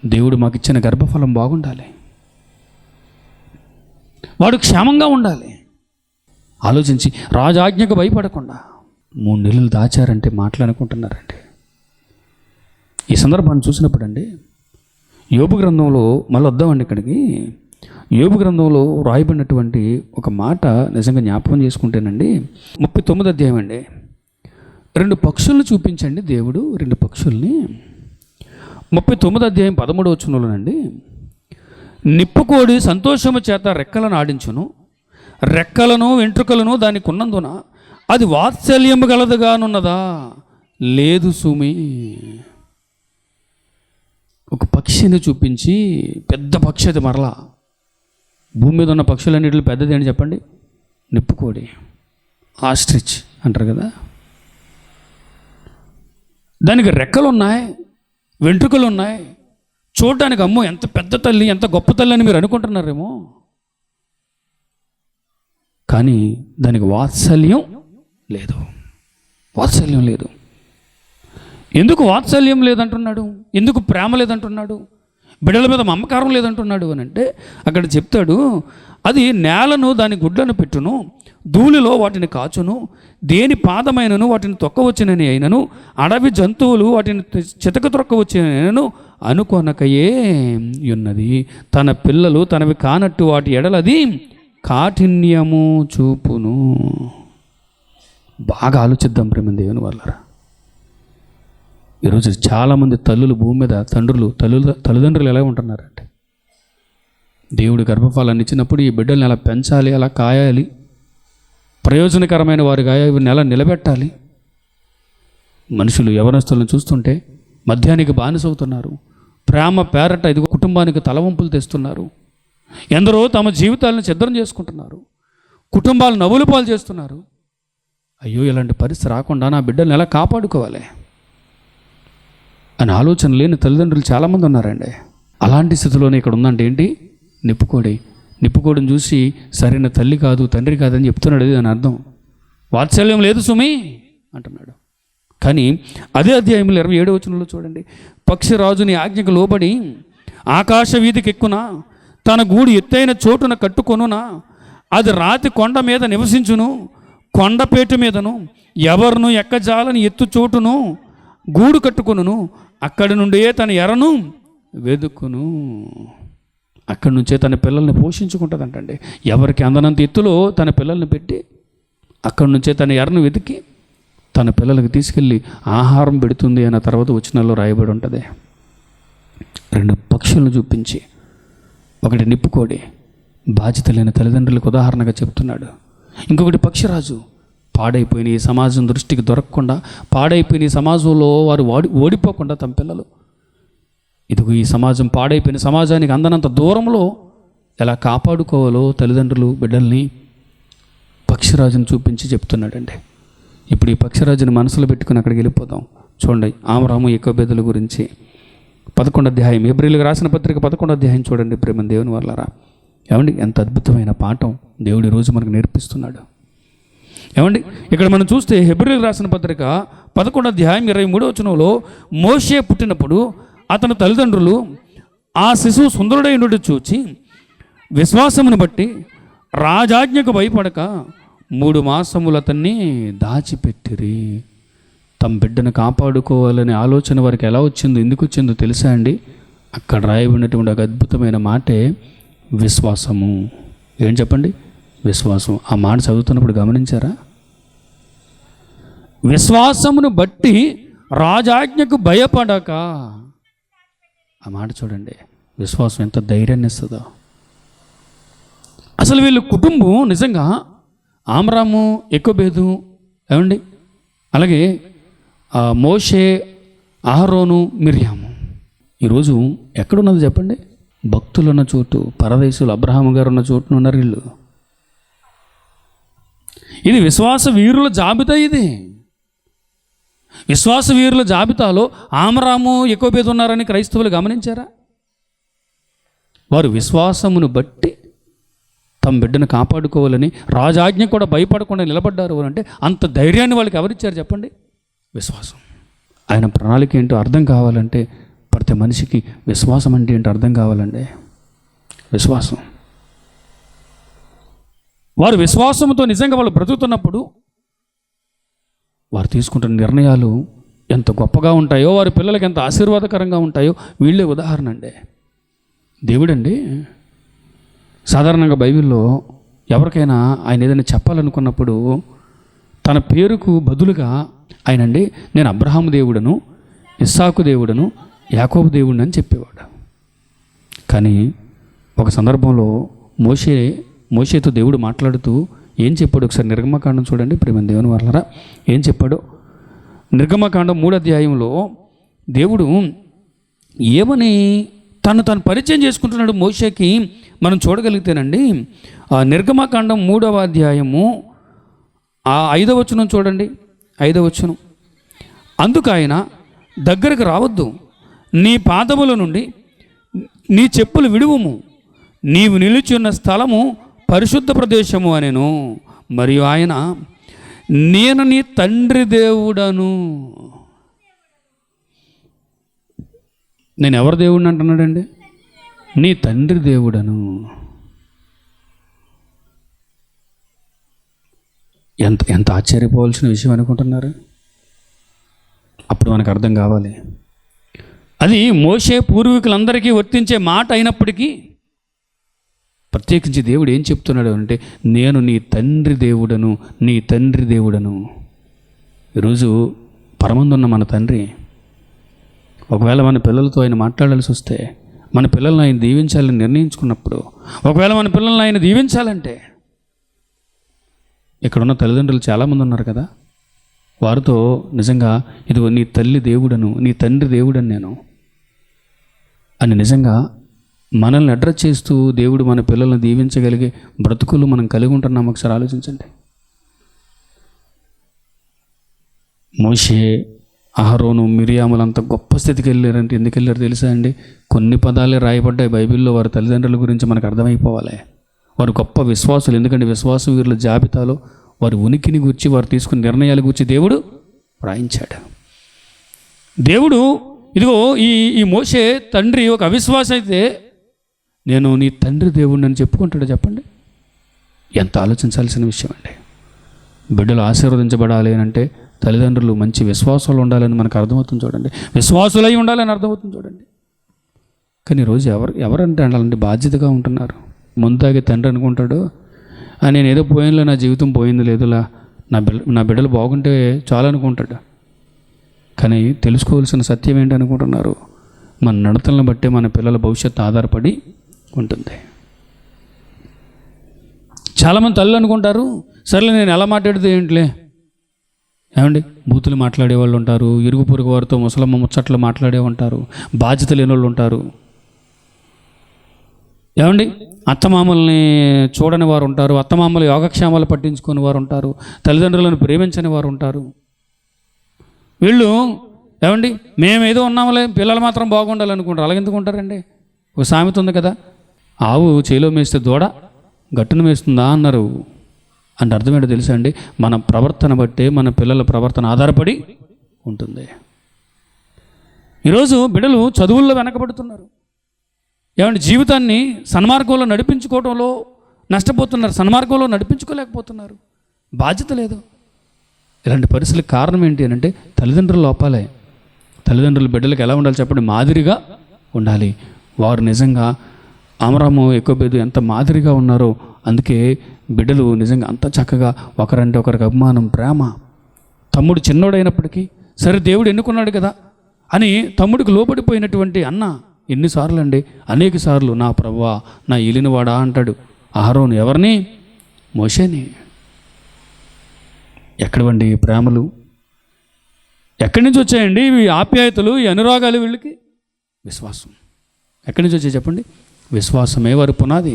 దేవుడు మాకు ఇచ్చిన గర్భఫలం బాగుండాలి, వాడు క్షేమంగా ఉండాలి ఆలోచించి రాజాజ్ఞకు భయపడకుండా 3 నెలలు దాచారంటే మాట్లాడుకుంటున్నారండి. ఈ సందర్భాన్ని చూసినప్పుడు అండి, యోబు గ్రంథంలో మళ్ళీ వద్దామండి ఇక్కడికి. యోబు గ్రంథంలో రాయబడినటువంటి ఒక మాట నిజంగా జ్ఞాపకం చేసుకుంటేనండి, 39వ అధ్యాయం అండి, 2 పక్షులను చూపించండి దేవుడు, 2 పక్షుల్ని. 39వ అధ్యాయం 13వ వచనంలోనండి, నిప్పుకోడి సంతోషము చేత రెక్కలను ఆడించును, రెక్కలను వెంట్రుకలను దానికి ఉన్నందున అది వాత్సల్యము గలదుగానున్నదా? లేదు సుమి. ఒక పక్షిని చూపించి, పెద్ద పక్షి అది, మరలా భూమి మీద ఉన్న పక్షులన్నింటిలో పెద్దది ఏంటి చెప్పండి? నిప్పుకోడి, ఆస్ట్రిచ్ అంటారు కదా. దానికి రెక్కలు ఉన్నాయి, వెంట్రుకలు ఉన్నాయి, చూడటానికి అమ్మో ఎంత పెద్ద తల్లి, ఎంత గొప్ప తల్లి అని మీరు అనుకుంటున్నారేమో. కానీ దానికి వాత్సల్యం లేదు. ఎందుకు వాత్సల్యం లేదంటున్నాడు? ఎందుకు ప్రేమ లేదంటున్నాడు? బిడ్డల మీద మమకారం లేదంటున్నాడు అని అంటే, అక్కడ చెప్తాడు, అది నేలను దాని గుడ్లను పెట్టును, ధూళిలో వాటిని కాచును, దేని పాదమైనను వాటిని తొక్కవచ్చునని అయినను, అడవి జంతువులు వాటిని చితక త్రొక్కవచ్చునైనను అనుకొనకయే ఉన్నది. తన పిల్లలు తనవి కానట్టు వాటి ఎడలది కాఠిన్యము చూపును. బాగా ఆలోచిద్దాం ప్రేమ దేవుని వాళ్ళరా. ఈరోజు చాలామంది తల్లులు భూమి మీద తల్లిదండ్రులు ఎలా ఉంటున్నారంటే, దేవుడు గర్భఫలాన్ని ఇచ్చినప్పుడు ఈ బిడ్డల్ని ఎలా పెంచాలి, ఎలా కాయాలి, ప్రయోజనకరమైన వారిగా వీరిని ఎలా నిలబెట్టాలి. మనుషులు యవనస్తులను చూస్తుంటే మద్యానికి బానిసవుతున్నారు. ప్రేమ పేరట ఇదిగో కుటుంబానికి తలవంపులు తెస్తున్నారు. ఎందరో తమ జీవితాలను ఛిద్రం చేసుకుంటున్నారు. కుటుంబాలు నవ్వులు పాలు చేస్తున్నారు. అయ్యో, ఇలాంటి పరిస్థితి రాకుండా నా బిడ్డల్ని ఎలా కాపాడుకోవాలి అని ఆలోచన లేని తల్లిదండ్రులు చాలామంది ఉన్నారండి. అలాంటి స్థితిలోనే ఇక్కడ ఉందంటే ఏంటి? నిప్పుకోడిని చూసి సరైన తల్లి కాదు, తండ్రి కాదని చెప్తున్నాడు. అది దాని అర్థం. వాత్సల్యం లేదు సుమి అంటున్నాడు. కానీ అదే అధ్యాయంలో 27వ వచనంలో చూడండి, పక్షిరాజుని ఆజ్ఞకు లోబడి ఆకాశ వీధికి ఎక్కున, తన గూడు ఎత్తైన చోటున కట్టుకొనునా, అది రాతి కొండ మీద నివసించును, కొండపేట మీదను ఎవరును ఎక్కజాలని ఎత్తు చోటును గూడు కట్టుకొనును, అక్కడి నుండే తన ఎరను వెదుకును. అక్కడి నుంచే తన పిల్లల్ని పోషించుకుంటుందంటండి. ఎవరికి అందనంత ఎత్తులో తన పిల్లల్ని పెట్టి అక్కడి నుంచే తన ఎరను వెతికి తన పిల్లలకి తీసుకెళ్ళి ఆహారం పెడుతుంది అన్న తర్వాత వచనాల్లో రాయబడి ఉంటుంది. 2 పక్షులను చూపించి, ఒకటి నిప్పుకోడి, బాధ్యత లేని తల్లిదండ్రులకు ఉదాహరణగా చెప్తున్నాడు. ఇంకొకటి పక్షిరాజు, పాడైపోయిన ఈ సమాజం దృష్టికి దొరకకుండా, పాడైపోయిన ఈ సమాజంలో వారు ఓడిపోకుండా తమ పిల్లలు ఇదిగో ఈ సమాజం పాడైపోయిన సమాజానికి అందనంత దూరంలో ఎలా కాపాడుకోవాలో తల్లిదండ్రులు బిడ్డల్ని పక్షిరాజును చూపించి చెప్తున్నాడండి. ఇప్పుడు ఈ పక్షిరాజుని మనసులో పెట్టుకుని అక్కడికి వెళ్ళిపోదాం. చూడండి, ఆమరాము యెకోబేదుల గురించి 11వ అధ్యాయం, హెబ్రీయులకు రాసిన పత్రిక 11వ అధ్యాయం చూడండి ప్రేమ దేవుని వాళ్ళరా. ఏమండి, ఎంత అద్భుతమైన పాఠం దేవుడు ఈరోజు మనకు నేర్పిస్తున్నాడు. ఏమండి, ఇక్కడ మనం చూస్తే హెబ్రీయులకు రాసిన పత్రిక 11వ అధ్యాయం 23వ వచనంలో, మోషే పుట్టినప్పుడు అతని తల్లిదండ్రులు ఆ శిశువు సుందరుడైనడు చూచి విశ్వాసమును బట్టి రాజాజ్ఞకు భయపడక 3 మాసములు అతన్ని దాచిపెట్టిరి. తమ బిడ్డను కాపాడుకోవాలనే ఆలోచన వారికి ఎలా వచ్చిందో, ఎందుకు వచ్చిందో తెలుసా అండి? అక్కడ రాయబడినటువంటి ఒక అద్భుతమైన మాటే విశ్వాసము. ఏం చెప్పండి? విశ్వాసం. ఆ మాట చదువుతున్నప్పుడు గమనించారా? విశ్వాసమును బట్టి రాజాజ్ఞకు భయపడక. ఆ మాట చూడండి, విశ్వాసం ఎంత ధైర్యాన్ని ఇస్తుందో. అసలు వీళ్ళు కుటుంబం నిజంగా ఆమరాము, యెకోబేదు, ఏమండి, అలాగే మోషే, అహరోను, మిర్యాము ఈరోజు ఎక్కడున్నది చెప్పండి? భక్తులు ఉన్న చోటు, పరదేశులు అబ్రహాము గారు ఉన్న చోటున ఉన్నారు వీళ్ళు. ఇది విశ్వాస వీరుల జాబితా. ఇది విశ్వాస వీరుల జాబితాలో ఆమరాము, యెకోబేదు ఉన్నారని క్రైస్తవులు గమనించారా? వారు విశ్వాసమును బట్టి తమ బిడ్డను కాపాడుకోవాలని రాజాజ్ఞ కూడా భయపడకుండా నిలబడ్డారు అంటే అంత ధైర్యాన్ని వాళ్ళకి ఎవరిచ్చారు చెప్పండి? విశ్వాసం. ఆయన ప్రణాళిక ఏంటో అర్థం కావాలంటే ప్రతి మనిషికి విశ్వాసం అంటే ఏంటో అర్థం కావాలండి. విశ్వాసం. వారు విశ్వాసంతో నిజంగా వాళ్ళు బ్రతుకుతున్నప్పుడు వారు తీసుకుంటున్న నిర్ణయాలు ఎంత గొప్పగా ఉంటాయో, వారి పిల్లలకి ఎంత ఆశీర్వాదకరంగా ఉంటాయో వీళ్ళే ఉదాహరణ అండి. దేవుడండి సాధారణంగా బైబిల్లో ఎవరికైనా ఆయన ఏదైనా చెప్పాలనుకున్నప్పుడు తన పేరుకు బదులుగా ఆయనండి, నేను అబ్రహాము దేవుడను, ఇస్సాకు దేవుడను, యాకోబు దేవుడిని అని చెప్పేవాడు. కానీ ఒక సందర్భంలో మోషేతో దేవుడు మాట్లాడుతూ ఏం చెప్పాడు? ఒకసారి నిర్గమకాండం చూడండి ప్రేమ దేవుని వాళ్ళరా. ఏం చెప్పాడు? నిర్గమకాండం 3వ అధ్యాయంలో దేవుడు ఏమని తను పరిచయం చేసుకుంటున్నాడు మోషేకి మనం చూడగలిగితేనండి. నిర్గమకాండం 3వ అధ్యాయము 5వ వచనం చూడండి. 5వ వచనం, అందుకు ఆయన, దగ్గరకు రావద్దు, నీ పాదముల నుండి నీ చెప్పులు విడువుము, నీవు నిలుచున్న స్థలము పరిశుద్ధ ప్రదేశము అనెను. మరియు ఆయన, నేను నీ తండ్రి దేవుడను. నేను ఎవరి దేవుడిని అంటున్నాడండి? నీ తండ్రి దేవుడను. ఎంత ఎంత ఆశ్చర్యపోవాల్సిన విషయం అనుకుంటున్నారు? అప్పుడు మనకు అర్థం కావాలి. అది మోషే పూర్వీకులందరికీ వర్తించే మాట అయినప్పటికీ ప్రత్యేకించి దేవుడు ఏం చెప్తున్నాడు అంటే, నేను నీ తండ్రి దేవుడను, నీ తండ్రి దేవుడను. ఈరోజు పరమందున్న మన తండ్రి ఒకవేళ మన పిల్లలతో ఆయన మాట్లాడాల్సి వస్తే, మన పిల్లల్ని ఆయన దీవించాలని నిర్ణయించుకున్నప్పుడు, ఒకవేళ మన పిల్లల్ని ఆయన దీవించాలంటే, ఇక్కడున్న తల్లిదండ్రులు చాలామంది ఉన్నారు కదా, వారితో నిజంగా ఇదిగో నీ తల్లి దేవుడను, నీ తండ్రి దేవుడని నేను అని నిజంగా మనల్ని అడ్రస్ చేస్తూ దేవుడు మన పిల్లల్ని దీవించగలిగే బ్రతుకులు మనం కలిగి ఉంటున్నాం. ఒకసారి ఆలోచించండి. మోషే, అహరోను, మిరియాములు అంత గొప్ప స్థితికి వెళ్ళారంటే ఎందుకు వెళ్ళారు తెలుసా అండి? కొన్ని పదాలే రాయబడ్డాయి బైబిల్లో వారి తల్లిదండ్రుల గురించి మనకు అర్థమైపోవాలి. వారు గొప్ప విశ్వాసులు. ఎందుకంటే విశ్వాస వీరుల జాబితాలో వారి ఉనికిని గురించి, వారు తీసుకున్న నిర్ణయాల గురించి దేవుడు రాయించాడు. దేవుడు ఇదిగో ఈ మోషే తండ్రి ఒక అవిశ్వాస అయితే, నేను నీ తండ్రి దేవుడిని అని చెప్పుకుంటాడు. చెప్పండి, ఎంత ఆలోచించాల్సిన విషయం అండి. బిడ్డలు ఆశీర్వదించబడాలి అని అంటే తల్లిదండ్రులు మంచి విశ్వాసాలు ఉండాలని మనకు అర్థమవుతుంది చూడండి. విశ్వాసులై ఉండాలని అర్థమవుతుంది చూడండి. కానీ ఈరోజు ఎవరంటే అలాంటి బాధ్యతగా ఉంటున్నారు. ముంతాగే తండ్రి అనుకుంటాడు, నేను ఏదో పోయినలో నా జీవితం పోయింది లేదులా, నా బిడ్డలు బాగుంటే చాలు అనుకుంటాడు. కానీ తెలుసుకోవాల్సిన సత్యం ఏంటి అనుకుంటున్నారు? మన నడతలను బట్టే మన పిల్లల భవిష్యత్తు ఆధారపడి ఉంటుంది. చాలామంది తల్లు అనుకుంటారు, సరేలే నేను ఎలా మాట్లాడితే ఏంటిలే. ఏమండి, బూతులు మాట్లాడే వాళ్ళు ఉంటారు, ఇరుగు పొరుగు వారితో ముసలమ్మ ముచ్చట్లు మాట్లాడే ఉంటారు, బాధ్యత లేని వాళ్ళు ఉంటారు. ఏమండి, అత్తమామల్ని చూడని వారు ఉంటారు, అత్తమామల యోగక్షేమాలు పట్టించుకొని వారు ఉంటారు, తల్లిదండ్రులను ప్రేమించని వారు ఉంటారు. వీళ్ళు ఏమండి, మేమేదో ఉన్నాములే, పిల్లలు మాత్రం బాగుండాలనుకుంటారు. అలాగెందుకు ఉంటారండి? ఒక సామెత ఉంది కదా, ఆవు చేలో మేస్తే దూడ గట్టును మేస్తుందా అన్నారు. అంటే అర్థమేంటో తెలుసా అండి? మన ప్రవర్తన బట్టే మన పిల్లల ప్రవర్తన ఆధారపడి ఉంటుంది. ఈరోజు బిడ్డలు చదువుల్లో వెనకబడుతున్నారు. ఏమంటే జీవితాన్ని సన్మార్గంలో నడిపించుకోవడంలో నష్టపోతున్నారు, సన్మార్గంలో నడిపించుకోలేకపోతున్నారు. బాధ్యత లేదు. ఇలాంటి పరిస్థితులకు కారణం ఏంటి అని అంటే తల్లిదండ్రుల లోపాలే. తల్లిదండ్రులు బిడ్డలకు ఎలా ఉండాలి చెప్పండి? మాదిరిగా ఉండాలి. వారు నిజంగా అమరాము ఎక్కువ ఎంత మాదిరిగా ఉన్నారో అందుకే బిడ్డలు నిజంగా అంత చక్కగా ఒకరంటే ఒకరికి అభిమానం, ప్రేమ. తమ్ముడు చిన్నోడైనప్పటికీ సరే దేవుడు ఎన్నుకున్నాడు కదా అని తమ్ముడికి లోబడిపోయినటువంటి అన్న ఎన్నిసార్లు అండి, అనేక సార్లు నా ప్రభువా, నా ఏలినవాడా అంటాడు. అహరోను ఎవరిని? మోషేని. ఎక్కడవండి ప్రేమలు? ఎక్కడి నుంచి వచ్చాయండి ఇవి ఆప్యాయతలు, ఈ అనురాగాలు? వీళ్ళకి విశ్వాసం ఎక్కడి నుంచి వచ్చాయి చెప్పండి? విశ్వాసమే వారి పునాది.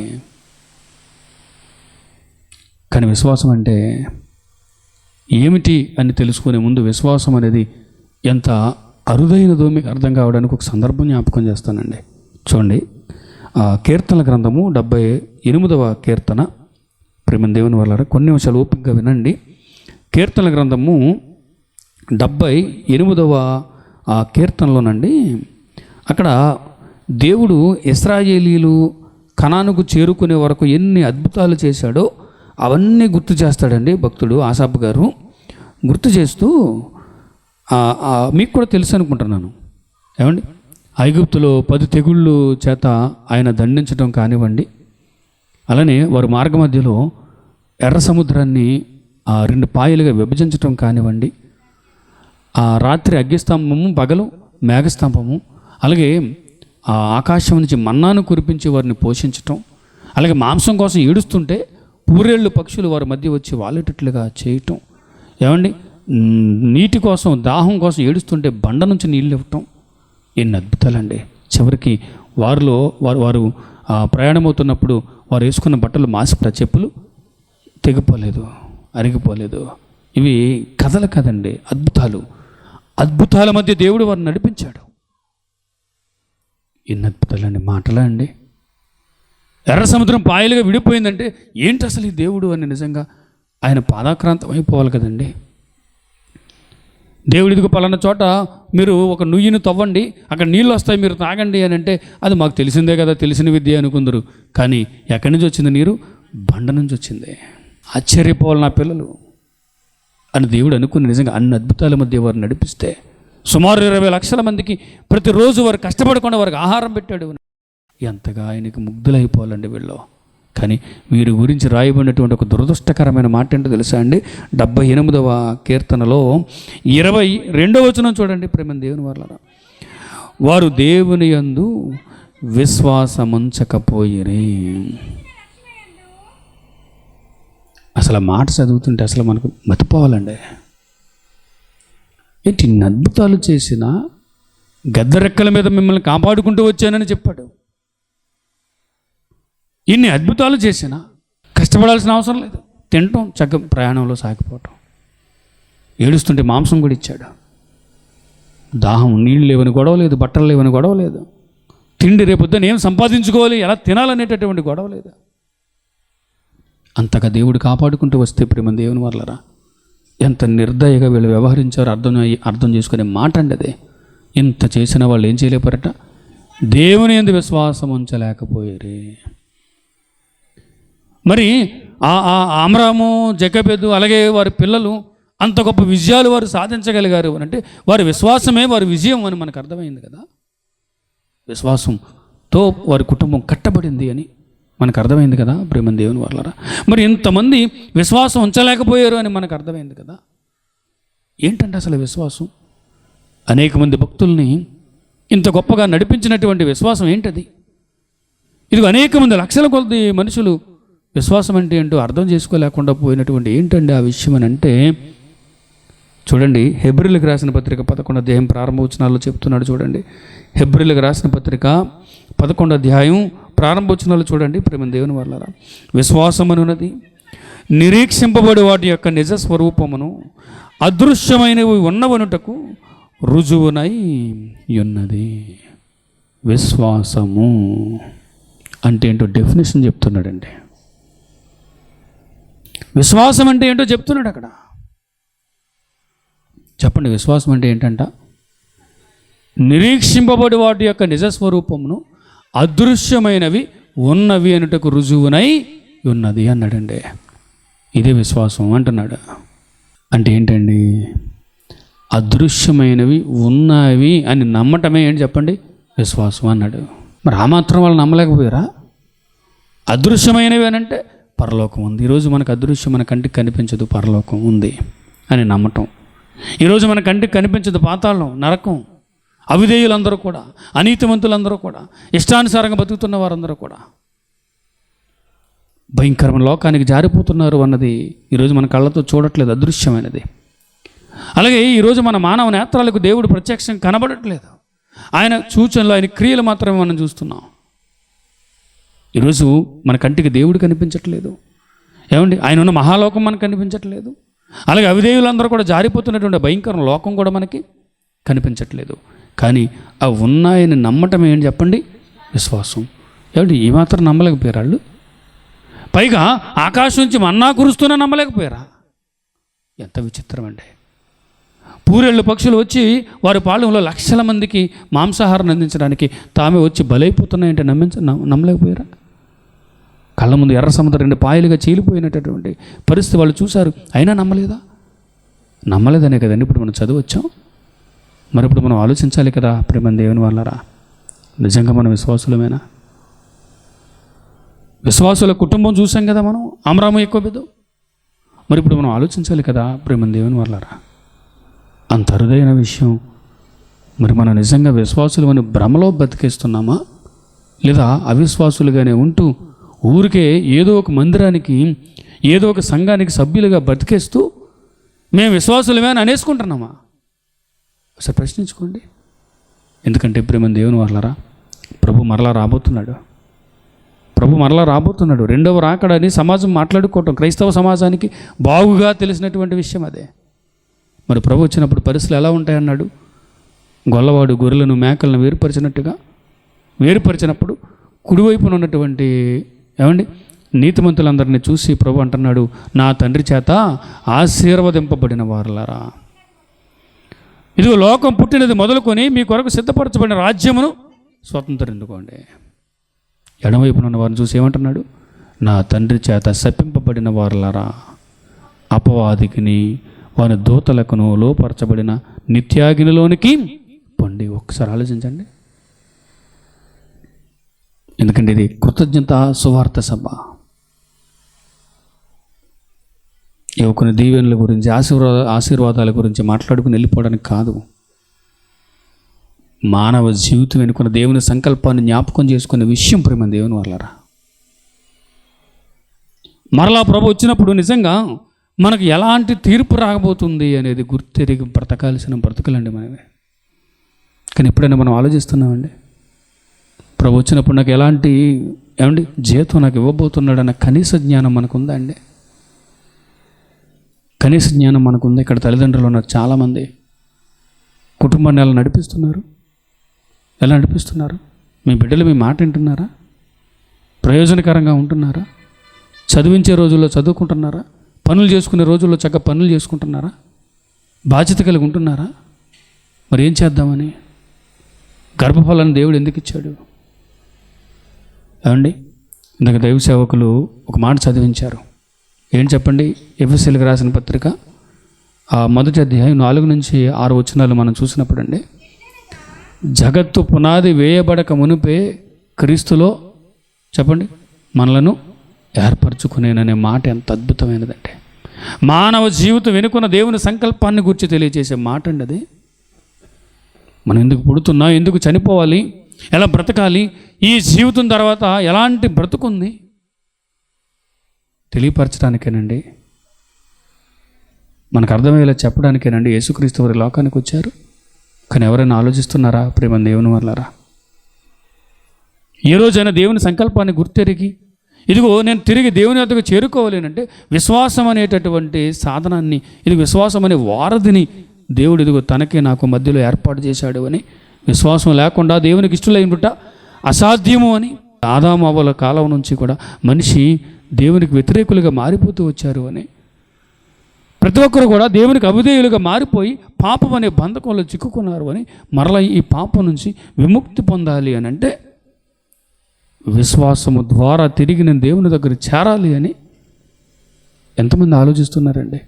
కానీ విశ్వాసం అంటే ఏమిటి అని తెలుసుకునే ముందు విశ్వాసం అనేది ఎంత అరుదైనదో మీకు అర్థం కావడానికి ఒక సందర్భం జ్ఞాపకం చేస్తానండి. చూడండి, కీర్తనల గ్రంథము 78వ కీర్తన. ప్రేమ దేవుని వల్ల కొన్ని నిమిషాలు ఓపికగా వినండి. కీర్తనల గ్రంథము 78వ కీర్తనలోనండి, అక్కడ దేవుడు ఇశ్రాయేలీలు కనానుకు చేరుకునే వరకు ఎన్ని అద్భుతాలు చేశాడో అవన్నీ గుర్తు చేస్తాడండి భక్తుడు ఆసాపు గారు. గుర్తు చేస్తూ మీకు కూడా తెలుసు అనుకుంటున్నాను. ఏమండి, ఐగుప్తులో 10 తెగుళ్ళు చేత ఆయన దండించడం కానివ్వండి, అలానే వారు మార్గ మధ్యలో ఎర్ర సముద్రాన్ని 2 పాయలుగా విభజించడం కానివ్వండి, రాత్రి అగ్నిస్తంభము, పగలు మేఘస్తంభము, అలాగే ఆకాశం నుంచి మన్నాను కురిపించి వారిని పోషించటం, అలాగే మాంసం కోసం ఏడుస్తుంటే పూరేళ్ళు పక్షులు వారి మధ్య వచ్చి వాలేటట్లుగా చేయటం, ఏమండి నీటి కోసం, దాహం కోసం ఏడుస్తుంటే బండ నుంచి నీళ్ళు ఇవ్వటం. ఎన్ని అద్భుతాలండి. చివరికి వారు ప్రయాణమవుతున్నప్పుడు వారు వేసుకున్న బట్టలు చెప్పులు తెగిపోలేదు, అరిగిపోలేదు. ఇవి కథలు కదండి, అద్భుతాలు. అద్భుతాల మధ్య దేవుడు వారిని నడిపించాడు. ఎన్ని అద్భుతాలండి, మాటలా అండి. ఎర్ర సముద్రం పాయలుగా విడిపోయిందంటే ఏంటి అసలు ఈ దేవుడు అని నిజంగా ఆయన పాదాక్రాంతం అయిపోవాలి కదండి. దేవుడికి పలానా చోట మీరు ఒక నుయ్యిని తవ్వండి, అక్కడ నీళ్ళు వస్తాయి, మీరు తాగండి అని అంటే అది మాకు తెలిసిందే కదా, తెలిసిన విద్య అనుకుందరు. కానీ ఎక్కడి నుంచి వచ్చింది నీరు? బండ నుంచి వచ్చింది. ఆశ్చర్యపోవాలి నా పిల్లలు. అని దేవుడు అనుకుని నిజంగా అన్ని అద్భుతాల మధ్య వారు నడిపిస్తే సుమారు 20 లక్షల మందికి ప్రతిరోజు వారు కష్టపడకుండా వారికి ఆహారం పెట్టాడు. ఎంతగా ఆయనకి ముగ్ధులైపోవాలండి వీళ్ళు. కానీ వీరి గురించి రాయబడినటువంటి ఒక దురదృష్టకరమైన మాట ఏంటో తెలుసా అండి? 78వ కీర్తనలో 22వ వచనం చూడండి. ప్రేమ దేవుని వాళ్ళరా, వారు దేవుని యందు విశ్వాసముంచకపోయిరి. అసలు ఆ మాట చదువుతుంటే అసలు మనకు మతిపోవాలండి. ఏంటి ఇన్ని అద్భుతాలు చేసిన గద్దరెక్కల మీద మిమ్మల్ని కాపాడుకుంటూ వచ్చానని చెప్పాడు. ఇన్ని అద్భుతాలు చేసినా కష్టపడాల్సిన అవసరం లేదు. తినటం, చక్కగా ప్రయాణంలో సాగిపోవటం, ఏడుస్తుంటే మాంసం కూడా ఇచ్చాడు. దాహం, నీళ్ళు లేవని గొడవ లేదు, బట్టలు లేవని గొడవ లేదు, తిండి రేపొద్దున ఏం సంపాదించుకోవాలి, ఎలా తినాలనేటటువంటి గొడవ లేదు. అంతగా దేవుడు కాపాడుకుంటూ వస్తే ప్రేమ దేవుని వాళ్ళరా, ఎంత నిర్దయగా వీళ్ళు వ్యవహరించారో అర్థం చేసుకునే మాట అండి అదే. ఇంత చేసిన వాళ్ళు ఏం చేయలేపారట? దేవుని యందు విశ్వాసం ఉంచలేకపోయారు. మరి ఆమ్రాము, జకబెదు అలాగే వారి పిల్లలు అంత గొప్ప విజయాలు వారు సాధించగలిగారు అని అంటే వారి విశ్వాసమే వారి విజయం అని మనకు అర్థమైంది కదా. విశ్వాసంతో వారి కుటుంబం కట్టబడింది అని మనకు అర్థమైంది కదా ప్రేమ దేవుని వాళ్ళరా. మరి ఇంతమంది విశ్వాసం ఉంచలేకపోయారు అని మనకు అర్థమైంది కదా. ఏంటంటే అసలు విశ్వాసం? అనేక మంది భక్తుల్ని ఇంత గొప్పగా నడిపించినటువంటి విశ్వాసం ఏంటది? ఇది అనేక మంది లక్షల కొద్ది మనుషులు విశ్వాసం అంటే ఏంటో అర్థం చేసుకోలేకుండా పోయినటువంటి ఏంటండి ఆ విషయం అని అంటే, చూడండి హెబ్రీలకు రాసిన పత్రిక 11వ అధ్యాయం ప్రారంభవచనాల్లో చెప్తున్నాడు. చూడండి హెబ్రీలకు రాసిన పత్రిక 11వ అధ్యాయం ప్రారంభవచనాలు చూడండి ప్రేమ దేవుని వాళ్ళరా. విశ్వాసమనున్నది నిరీక్షింపబడి వాటి యొక్క నిజ స్వరూపమును అదృశ్యమైనవి ఉన్నవనుటకు రుజువునై ఉన్నది. విశ్వాసము అంటే ఏంటో డెఫినేషన్ చెప్తున్నాడండి. విశ్వాసం అంటే ఏంటో చెప్తున్నాడు అక్కడ. చెప్పండి, విశ్వాసం అంటే ఏంటంట? నిరీక్షింపబడి వాటి యొక్క నిజస్వరూపమును అదృశ్యమైనవి ఉన్నవి అనుటకు రుజువునై ఉన్నది అన్నాడండి. ఇదే విశ్వాసం అంటున్నాడు. అంటే ఏంటండి? అదృశ్యమైనవి ఉన్నవి అని నమ్మటమే ఏంటి చెప్పండి? విశ్వాసం అన్నాడు. మరి ఆ మాత్రం వాళ్ళు నమ్మలేకపోయారా? అదృశ్యమైనవి అని అంటే పరలోకం ఉంది. ఈరోజు మనకు అదృశ్యం, మన కంటికి కనిపించదు, పరలోకం ఉంది అని నమ్మటం. ఈరోజు మన కంటికి కనిపించదు పాతాళం, నరకం. అవిధేయులందరూ కూడా, అనీతిమంతులందరూ కూడా, ఇష్టానుసారంగా బతుకుతున్న వారందరూ కూడా భయంకరమైన లోకానికి జారిపోతున్నారు అన్నది ఈరోజు మన కళ్ళతో చూడట్లేదు, అదృశ్యమైనది. అలాగే ఈరోజు మన మానవ నేత్రాలకు దేవుడు ప్రత్యక్షంగా కనబడట్లేదు. ఆయన సూచనలు, ఆయన క్రియలు మాత్రమే మనం చూస్తున్నాం. ఈరోజు మన కంటికి దేవుడు కనిపించట్లేదు. ఏమండి, ఆయన ఉన్న మహాలోకం మనకు కనిపించట్లేదు. అలాగే అవిధేయులందరూ కూడా జారిపోతున్నటువంటి భయంకర లోకం కూడా మనకి కనిపించట్లేదు. కానీ ఆ ఉన్నాయని నమ్మటం ఏంటి చెప్పండి? విశ్వాసం. ఏమండి, ఈ మాత్రం నమ్మలేకపోయారు వాళ్ళు? పైగా ఆకాశం నుంచి మన్నా కురుస్తున్నా నమ్మలేకపోయారా? ఎంత విచిత్రం అండి. పూరేళ్ళు పక్షులు వచ్చి వారి పాలెంలో లక్షల మందికి మాంసాహారం అందించడానికి తామే వచ్చి బలైపోతున్నాయంటే నమ్మలేకపోయారా? కళ్ళ ముందు ఎర్ర సముద్రం 2 పాయలుగా చీలిపోయినటువంటి పరిస్థితి వాళ్ళు చూశారు, అయినా నమ్మలేదా? నమ్మలేదనే కదండి ఇప్పుడు మనం చదివచ్చాం. మరి ఇప్పుడు మనం ఆలోచించాలి కదా ప్రేమ దేవుని వాళ్ళరా, నిజంగా మనం విశ్వాసులమేనా? విశ్వాసుల కుటుంబం చూసాం కదా మనం, అమరాము ఎక్కువ పెద్ద. మరి ఇప్పుడు మనం ఆలోచించాలి కదా ప్రేమ దేవుని వాళ్ళరా, అంత అరుదైన విషయం. మరి మనం నిజంగా విశ్వాసులు అని భ్రమలో బతికేస్తున్నామా, లేదా అవిశ్వాసులుగానే ఉంటూ ఊరికే ఏదో ఒక మందిరానికి, ఏదో ఒక సంఘానికి సభ్యులుగా బతికేస్తూ మేము విశ్వాసులమే అని అనేసుకుంటున్నామా? ఒకసారి ప్రశ్నించుకోండి. ఎందుకంటే ప్రేమ దేవుని వాళ్ళరా, ప్రభు మరలా రాబోతున్నాడు. రెండవ రాకడని సమాజం మాట్లాడుకోవటం క్రైస్తవ సమాజానికి బాగుగా తెలిసినటువంటి విషయం అదే. మరి ప్రభు వచ్చినప్పుడు పరిస్థితులు ఎలా ఉంటాయన్నాడు? గొల్లవాడు గొర్రెలను మేకలను వేరుపరిచినప్పుడు కుడివైపున ఉన్నటువంటి ఏమండి నీతిమంతులందరినీ చూసి ప్రభు అంటున్నాడు, నా తండ్రి చేత ఆశీర్వదింపబడిన వారులారా, ఇదిగో లోకం పుట్టినది మొదలుకొని మీ కొరకు సిద్ధపరచబడిన రాజ్యమును స్వతంత్రించుకోండి. ఎడమవైపున ఉన్న వారిని చూసి ఏమంటున్నాడు? నా తండ్రి చేత శపింపబడిన వారులారా, అపవాదికిని వాని దూతలకును లోపరచబడిన నిత్యాగ్నిలోనికి పండి. ఒక్కసారి ఆలోచించండి. ఎందుకంటే ఇది కృతజ్ఞత సువార్త సభ. కొన్ని దీవెనల గురించి ఆశీర్వాదాల గురించి మాట్లాడుకుని వెళ్ళిపోవడానికి కాదు. మానవ జీవితం వెనుకున్న దేవుని సంకల్పాన్ని జ్ఞాపకం చేసుకునే విషయం ప్రేమ దేవుని వాళ్ళరా. మరలా ప్రభు వచ్చినప్పుడు నిజంగా మనకు ఎలాంటి తీర్పు రాబోతుంది అనేది గుర్తెరిగి బ్రతకాల్సిన బ్రతకలండి మనమే. కానీ ఎప్పుడైనా మనం ఆలోచిస్తున్నామండి, ప్రభు వచ్చినప్పుడు నాకు ఎలాంటి జీతం నాకు ఇవ్వబోతున్నాడన్న కనీస జ్ఞానం మనకుందా అండి? కనీస జ్ఞానం మనకుంది. ఇక్కడ తల్లిదండ్రులు ఉన్నారు చాలామంది, కుటుంబాన్ని ఎలా నడిపిస్తున్నారు? ఎలా నడిపిస్తున్నారు? మీ బిడ్డలు మీ మాట వింటున్నారా? ప్రయోజనకరంగా ఉంటున్నారా? చదివించే రోజుల్లో చదువుకుంటున్నారా? పనులు చేసుకునే రోజుల్లో చక్కగా పనులు చేసుకుంటున్నారా? బాధ్యత కలిగి ఉంటున్నారా? మరి ఏం చేద్దామని? గర్భఫలాన్ని దేవుడు ఎందుకు ఇచ్చాడు? ఏమండి, ఇందాక దైవ సేవకులు ఒక మాట చదివించారు. ఏం చెప్పండి? ఎఫెసీయులకు రాసిన పత్రిక మొదటి అధ్యాయం 4-6 వచనాలు మనం చూసినప్పుడు అండి, జగత్తు పునాది వేయబడక మునిపే క్రీస్తులో చెప్పండి మనలను ఏర్పరచుకునేననే మాట ఎంత అద్భుతమైనదంటే, మానవ జీవితం వెనుకున్న దేవుని సంకల్పాన్ని గురించి తెలియజేసే మాట అండి అది. మనం ఎందుకు పుడుతున్నా, ఎందుకు చనిపోవాలి, ఎలా బ్రతకాలి, ఈ జీవితం తర్వాత ఎలాంటి బ్రతుకుంది తెలియపరచడానికేనండి, మనకు అర్థమయ్యేలా చెప్పడానికేనండి యేసుక్రీస్తు వారి లోకానికి వచ్చారు. కానీ ఎవరైనా ఆలోచిస్తున్నారా ప్రేమ దేవుని వల్లరా? ఏ రోజైనా దేవుని సంకల్పాన్ని గుర్తెరిగి ఇదిగో నేను తిరిగి దేవుని వద్దకు చేరుకోవాలేనంటే విశ్వాసం అనేటటువంటి సాధనాన్ని, ఇది విశ్వాసం అనే వారధిని దేవుడు ఇదిగో తనకే నాకు మధ్యలో ఏర్పాటు చేశాడు అని, విశ్వాసం లేకుండా దేవునికి ఇష్టలైనట అసాధ్యము అని, ఆదాము అవ్వల కాలం నుంచి కూడా మనిషి దేవునికి వ్యతిరేకులుగా మారిపోతూ వచ్చారు అని, ప్రతి ఒక్కరు కూడా దేవునికి అవిధేయులుగా మారిపోయి పాపం అనే బంధకంలో చిక్కుకున్నారు అని, మరలా ఈ పాపం నుంచి విముక్తి పొందాలి అని అంటే విశ్వాసము ద్వారా తిరిగి నేను దేవుని దగ్గర చేరాలి అని ఎంతమంది ఆలోచిస్తున్నారండి?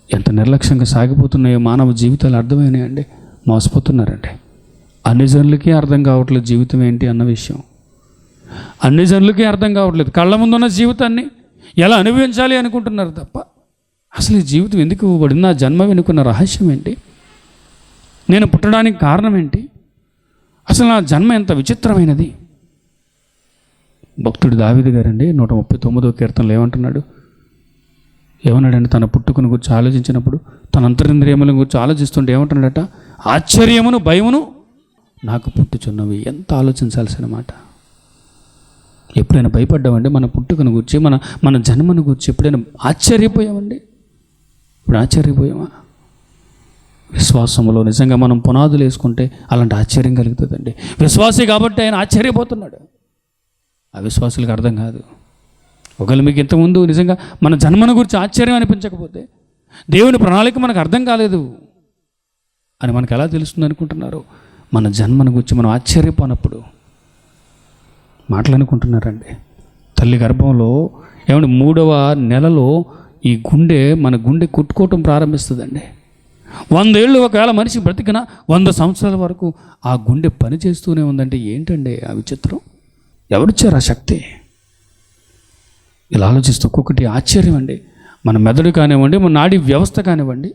ఎంత నిర్లక్ష్యంగా సాగిపోతున్నాయో మానవ జీవితాలు అర్థమైనాయండి. మోసపోతున్నారండి. అన్ని జనులకి అర్థం కావట్లేదు జీవితం ఏంటి అన్న విషయం. అన్ని జనులకి అర్థం కావట్లేదు. కళ్ళ ముందున్న జీవితాన్ని ఎలా అనుభవించాలి అనుకుంటున్నారు తప్ప అసలు ఈ జీవితం ఎందుకు ఇవ్వబడింది, నా జన్మ వెనుకున్న రహస్యం ఏంటి, నేను పుట్టడానికి కారణం ఏంటి, అసలు నా జన్మ ఎంత విచిత్రమైనది. భక్తుడు దావీదు గారండి 139వ కీర్తనలో ఏమన్నాడండి? తన పుట్టుకను గురించి ఆలోచించినప్పుడు, తన అంతరింద్రియముల గురించి ఆలోచిస్తుంటే ఏమంటున్నాడట? ఆశ్చర్యమును భయమును నాకు పుట్టుచున్నవి. ఎంత ఆలోచించాల్సిన మాట. ఎప్పుడైనా భయపడ్డామండి మన పుట్టుకను గురించి, మన జన్మను గురించి ఎప్పుడైనా ఆశ్చర్యపోయామండి? ఇప్పుడు ఆశ్చర్యపోయామా? విశ్వాసంలో నిజంగా మనం పునాదులు వేసుకుంటే అలాంటి ఆశ్చర్యం కలుగుతుందండి. విశ్వాసే కాబట్టి ఆయన ఆశ్చర్యపోతున్నాడు. అవిశ్వాసులకు అర్థం కాదు. ఒకవేళ మీకు ఇంతకుముందు నిజంగా మన జన్మను గురించి ఆశ్చర్యం అనిపించకపోతే, దేవుని ప్రణాళిక మనకు అర్థం కాలేదు అని మనకు ఎలా తెలుస్తుంది అనుకుంటున్నారు? మన జన్మను గురించి మనం ఆశ్చర్యపోనప్పుడు మాటలనుకుంటున్నారండి. తల్లి గర్భంలో 3వ నెలలో ఈ మన గుండె కొట్టుకోవటం ప్రారంభిస్తుందండి. 100 ఏళ్ళు ఒకవేళ మనిషి బ్రతికిన 100 సంవత్సరాల వరకు ఆ గుండె పని చేస్తూనే ఉందంటే ఏంటండి ఆ విచిత్రం? ఎవరిచ్చారు ఆ శక్తి? ఇలా ఆలోచిస్తూ ఒక్కొక్కటి ఆశ్చర్యం అండి. మన మెదడు కానివ్వండి, మన నాడీ వ్యవస్థ కానివ్వండి,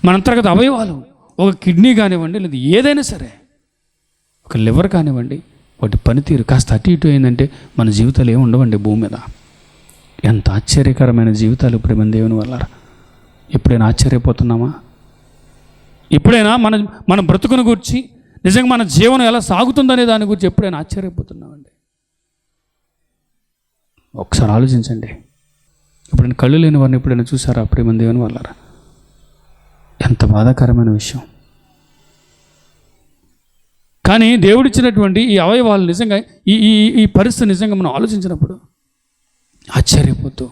మన అంతర్గత అవయవాలు, ఒక కిడ్నీ కానివ్వండి, లేదా ఏదైనా సరే, ఒక లివర్ కానివ్వండి, వాటి పనితీరు కాస్త అటు ఇటు అయిందంటే మన జీవితాలు ఏమి ఉండవండి భూమి మీద. ఎంత ఆశ్చర్యకరమైన జీవితాలు ప్రేమ దేవుని వల్ల. ఎప్పుడైనా ఆశ్చర్యపోతున్నామా? ఎప్పుడైనా మన బ్రతుకును గురించి, నిజంగా మన జీవనం ఎలా సాగుతుందనే దాని గురించి ఎప్పుడైనా ఆశ్చర్యపోతున్నామండి? ఒకసారి ఆలోచించండి. ఎప్పుడైనా కళ్ళు లేని వారిని ఎప్పుడైనా చూసారా ప్రేమ దేవుని వల్ల? ఎంత బాధాకరమైన విషయం. కానీ దేవుడిచ్చినటువంటి ఈ అవయవాలు నిజంగా ఈ పరిస్థితి నిజంగా మనం ఆలోచించినప్పుడు ఆశ్చర్యపోతూ,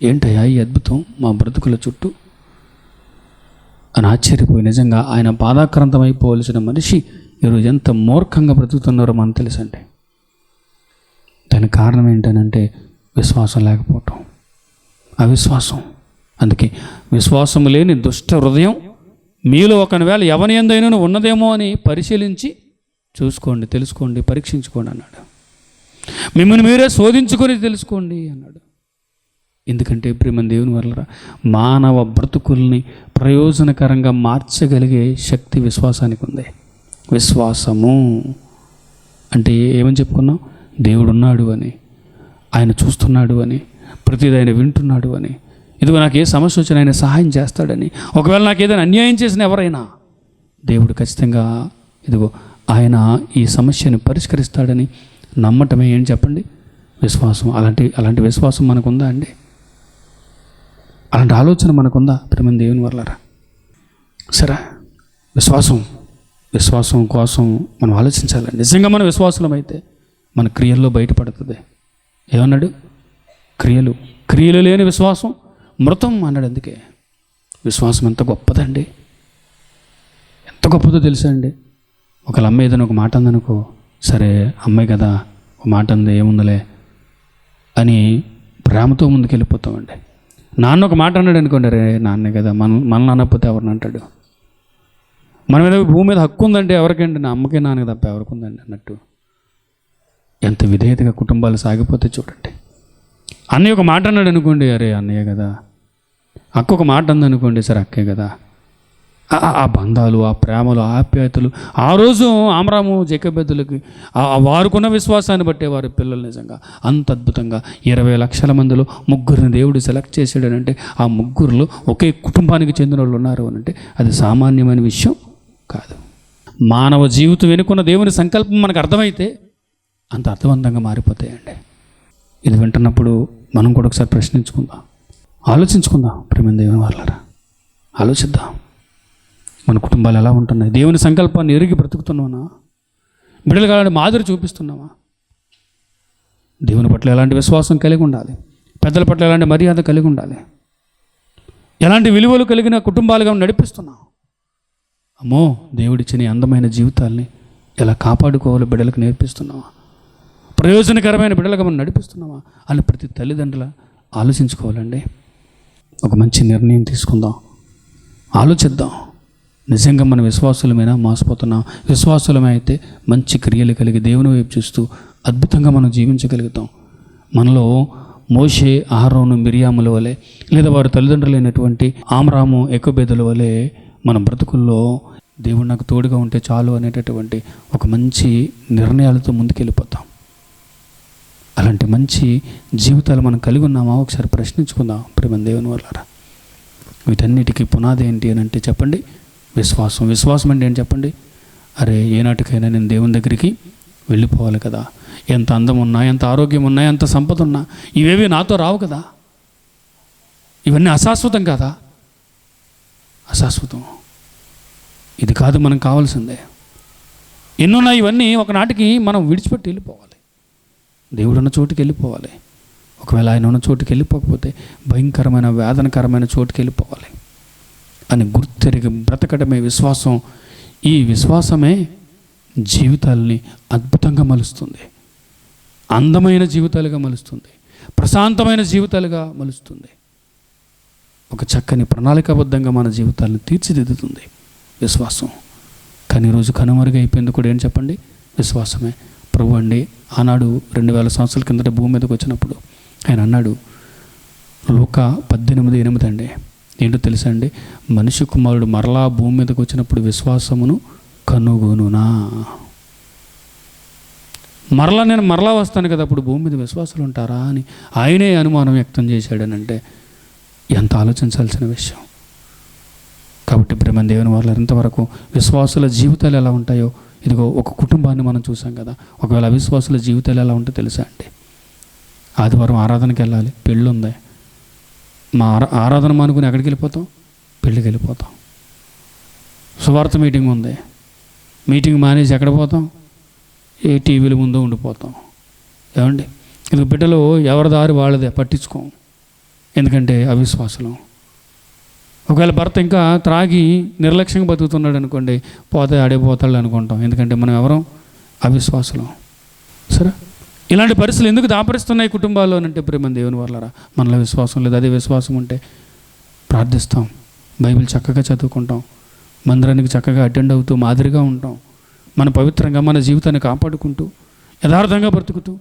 ఏంటయ్యా ఈ అద్భుతం మా బ్రతుకుల చుట్టూ అని ఆశ్చర్యపోయి, నిజంగా ఆయన బాధాక్రాంతం అయిపోవలసిన మనిషి ఈరోజు ఎంత మూర్ఖంగా బ్రతుకుతున్నారో మనకు తెలుసండి. దానికి కారణం ఏంటనంటే విశ్వాసం లేకపోవటం, అవిశ్వాసం. అందుకే విశ్వాసము లేని దుష్ట హృదయం మీలో ఒకవేళ ఎవని యందైనను ఉన్నదేమో అని పరిశీలించి చూసుకోండి, తెలుసుకోండి, పరీక్షించుకోండి అన్నాడు. మిమ్మల్ని మీరే శోధించుకొని తెలుసుకోండి అన్నాడు. ఎందుకంటే ప్రియమైన దేవుని వల్ల మానవ బ్రతుకుల్ని ప్రయోజనకరంగా మార్చగలిగే శక్తి విశ్వాసానికి ఉంది. విశ్వాసము అంటే ఏమని చెప్పుకున్నాం? దేవుడు ఉన్నాడు అని, ఆయన చూస్తున్నాడు అని, ప్రతిదీ ఆయన వింటున్నాడు అని, ఇదిగో నాకు ఏ సమస్య వచ్చినా ఆయన సహాయం చేస్తాడని, ఒకవేళ నాకు ఏదైనా అన్యాయం చేసిన ఎవరైనా దేవుడు ఖచ్చితంగా ఇదిగో ఆయన ఈ సమస్యను పరిష్కరిస్తాడని నమ్మటమే ఏం చెప్పండి? విశ్వాసం. అలాంటి విశ్వాసం మనకుందా అండి? అలాంటి ఆలోచన మనకుందా ప్రియమైన దేవుని వల్లరా? సరే, విశ్వాసం కోసం మనం ఆలోచించాలండి. నిజంగా మన విశ్వాసులమైతే మన క్రియల్లో బయటపడుతుంది. ఏమన్నాడు? క్రియలు లేని విశ్వాసం మృతం అన్నాడు. అందుకే విశ్వాసం ఎంత గొప్పదండి, ఎంత గొప్పదో తెలుసా అండి? ఒకళ్ళ అమ్మాయి ఏదైనా ఒక మాట అందనుకో, సరే అమ్మాయి కదా ఒక మాట అంది ఏముందలే అని ప్రేమతో ముందుకెళ్ళిపోతామండి. నాన్న ఒక మాట అన్నాడు అనుకోండి, రే నాన్నే కదా, మనల్ని అనకపోతే ఎవరిని అంటాడు? మన మీద భూమి మీద హక్కు ఉందంటే ఎవరికండి? నా అమ్మకే నాన్నకి తప్ప ఎవరికి ఉందండి అన్నట్టు. ఎంత విధేయతగా కుటుంబాలు సాగిపోతే చూడండి. అన్నయ్య ఒక మాట అన్నాడు అనుకోండి, అరే అన్నయ్య కదా. అక్క ఒక మాట అందనుకోండి, సరే అక్కే కదా. ఆ బంధాలు, ఆ ప్రేమలు, ఆ ఆప్యాయతలు ఆ రోజు ఆమ్రాము జేకబెద్దులకి వారుకున్న విశ్వాసాన్ని బట్టే వారి పిల్లలు నిజంగా అంత అద్భుతంగా 20 లక్షల మందిలో 3 దేవుడు సెలెక్ట్ చేసాడనంటే ఆ 3 ఒకే కుటుంబానికి చెందిన వాళ్ళు ఉన్నారు అనంటే అది సామాన్యమైన విషయం కాదు. మానవ జీవితం వెనుకున్న దేవుని సంకల్పం మనకు అర్థమైతే అంత అర్థవంతంగా మారిపోతాయండి. ఇది వింటున్నప్పుడు మనం కూడా ఒకసారి ప్రశ్నించుకుందాం, ఆలోచించుకుందాం. ప్రేమ దేవుని వాళ్ళరా, ఆలోచిద్దాం. మన కుటుంబాలు ఎలా ఉంటున్నాయి? దేవుని సంకల్పాన్ని ఎరిగి బ్రతుకుతున్నామా? బిడ్డలు కావాలంటే మాదిరి చూపిస్తున్నామా? దేవుని పట్ల ఎలాంటి విశ్వాసం కలిగి ఉండాలి, పెద్దల పట్ల ఎలాంటి మర్యాద కలిగి ఉండాలి, ఎలాంటి విలువలు కలిగిన కుటుంబాలుగా నడిపిస్తున్నాం? అమ్మో, దేవుడిచ్చిన అందమైన జీవితాల్ని ఎలా కాపాడుకోవాలో బిడ్డలకు నేర్పిస్తున్నామా? ప్రయోజనకరమైన బిడ్డలుగా మనం నడిపిస్తున్నామా అని ప్రతి తల్లిదండ్రుల ఆలోచించుకోవాలండి. ఒక మంచి నిర్ణయం తీసుకుందాం, ఆలోచిద్దాం. నిజంగా మన విశ్వాసులమైనా మోసపోతున్నాం? విశ్వాసులమే అయితే మంచి క్రియలు కలిగి దేవుని వైపు చూస్తూ అద్భుతంగా మనం జీవించగలుగుతాం. మనలో మోషే, అహరోను, మిరియాముల వలె లేదా వారి తల్లిదండ్రులైనటువంటి ఆమ్రాము, యెకోబెదుల వలె మన బ్రతుకుల్లో దేవుడు నాకు తోడుగా ఉంటే చాలు అనేటటువంటి ఒక మంచి నిర్ణయాలతో ముందుకెళ్ళిపోతాం. అలాంటి మంచి జీవితాలు మనం కలిగి ఉన్నామా ఒకసారి ప్రశ్నించుకుందాం. ప్రేమ దేవుని వల్లరా, వీటన్నిటికీ పునాది ఏంటి అని అంటే చెప్పండి, విశ్వాసం అంటే ఏంటి చెప్పండి? అరే ఏనాటికైనా నేను దేవుని దగ్గరికి వెళ్ళిపోవాలి కదా. ఎంత అందం ఉన్నా, ఎంత ఆరోగ్యం ఉన్నా, ఎంత సంపద ఉన్నా ఇవేవి నాతో రావు కదా. ఇవన్నీ అశాశ్వతం కదా. అశాశ్వతం. ఇది కాదు మనకు కావాల్సిందే. ఎన్నున్నా ఇవన్నీ ఒకనాటికి మనం విడిచిపెట్టి వెళ్ళిపోవాలి. దేవుడు ఉన్న చోటుకి వెళ్ళిపోవాలి. ఒకవేళ ఆయన ఉన్న చోటుకి వెళ్ళిపోకపోతే భయంకరమైన వేదనకరమైన చోటుకి వెళ్ళిపోవాలి అని గుర్తెరిగి బ్రతకడమే విశ్వాసం. ఈ విశ్వాసమే జీవితాలని అద్భుతంగా మలుస్తుంది, అందమైన జీవితాలుగా మలుస్తుంది, ప్రశాంతమైన జీవితాలుగా మలుస్తుంది, ఒక చక్కని ప్రణాళికాబద్ధంగా మన జీవితాలను తీర్చిదిద్దుతుంది విశ్వాసం. కానీ ఈరోజు కనుమరుగైపోయింది కూడా ఏం చెప్పండి? విశ్వాసమే. ప్రభు అండి ఆనాడు 2000 సంవత్సరాల కిందట భూమి మీదకి వచ్చినప్పుడు ఆయన అన్నాడు, లూకా 18:8 అండి, ఏంటో తెలుసా అండి? మనిషి కుమారుడు మరలా భూమి మీదకి వచ్చినప్పుడు విశ్వాసమును కనుగొనునా. నేను మరలా వస్తాను కదా, అప్పుడు భూమి మీద విశ్వాసాలు ఉంటారా అని ఆయనే అనుమానం వ్యక్తం చేశాడనంటే ఎంత ఆలోచించాల్సిన విషయం. కాబట్టి ప్రేమ దేవుని వాళ్ళ ఇంతవరకు విశ్వాసుల జీవితాలు ఎలా ఉంటాయో, ఇదిగో ఒక కుటుంబాన్ని మనం చూసాం కదా. ఒకవేళ అవిశ్వాసుల జీవితాలు ఎలా ఉంటే తెలుసా అండి? ఆదివారం ఆరాధనకి వెళ్ళాలి, పెళ్ళి ఉంది, మా ఆరాధన మానుకుని ఎక్కడికి వెళ్ళిపోతాం? పెళ్ళికి వెళ్ళిపోతాం. సువార్త మీటింగ్ ఉంది, మీటింగ్ మానేసి ఎక్కడ పోతాం? ఏ టీవీల ముందు ఉండిపోతాం. ఏమండి, ఇది బిడ్డలు ఎవరి దారి వాళ్ళదే, పట్టించుకోం. ఎందుకంటే అవిశ్వాసులం. ఒకవేళ భర్త ఇంకా త్రాగి నిర్లక్ష్యంగా బతుకుతున్నాడు అనుకోండి, పోతే ఆడిపోతాడు అనుకుంటాం. ఎందుకంటే మనం ఎవరం? అవిశ్వాసులం. సరే, ఇలాంటి పరిస్థితులు ఎందుకు దాపరిస్తున్నాయి కుటుంబాల్లో అంటే ప్రేమ దేవుని వల్లరా, మనలో విశ్వాసం లేదు. అదే విశ్వాసం ఉంటే ప్రార్థిస్తాం, బైబిల్ చక్కగా చదువుకుంటాం, మందిరానికి చక్కగా అటెండ్ అవుతూ మాదిరిగా ఉంటాం, మన పవిత్రంగా మన జీవితాన్ని కాపాడుకుంటూ యథార్థంగా బ్రతుకుతూ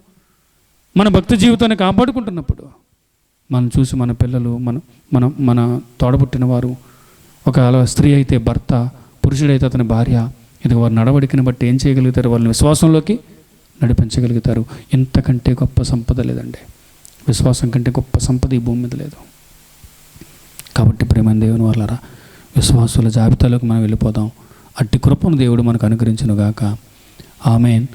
మన భక్తి జీవితాన్ని కాపాడుకుంటున్నప్పుడు మనం చూసి మన పిల్లలు మన మన మన తోడబుట్టిన వారు, ఒకవేళ స్త్రీ అయితే భర్త, పురుషుడైతే అతని భార్య, ఇది వారి నడవడికని బట్టి ఏం చేయగలుగుతారు? వాళ్ళని విశ్వాసంలోకి నడిపించగలుగుతారు. ఇంతకంటే గొప్ప సంపద లేదండి. విశ్వాసం కంటే గొప్ప సంపద ఈ భూమి మీద లేదు. కాబట్టి ప్రేమ దేవుని వాళ్ళరా, విశ్వాసుల జాబితాలోకి మనం వెళ్ళిపోదాం. అట్టి కృపను దేవుడు మనకు అనుగ్రహించును గాక. ఆమేన్.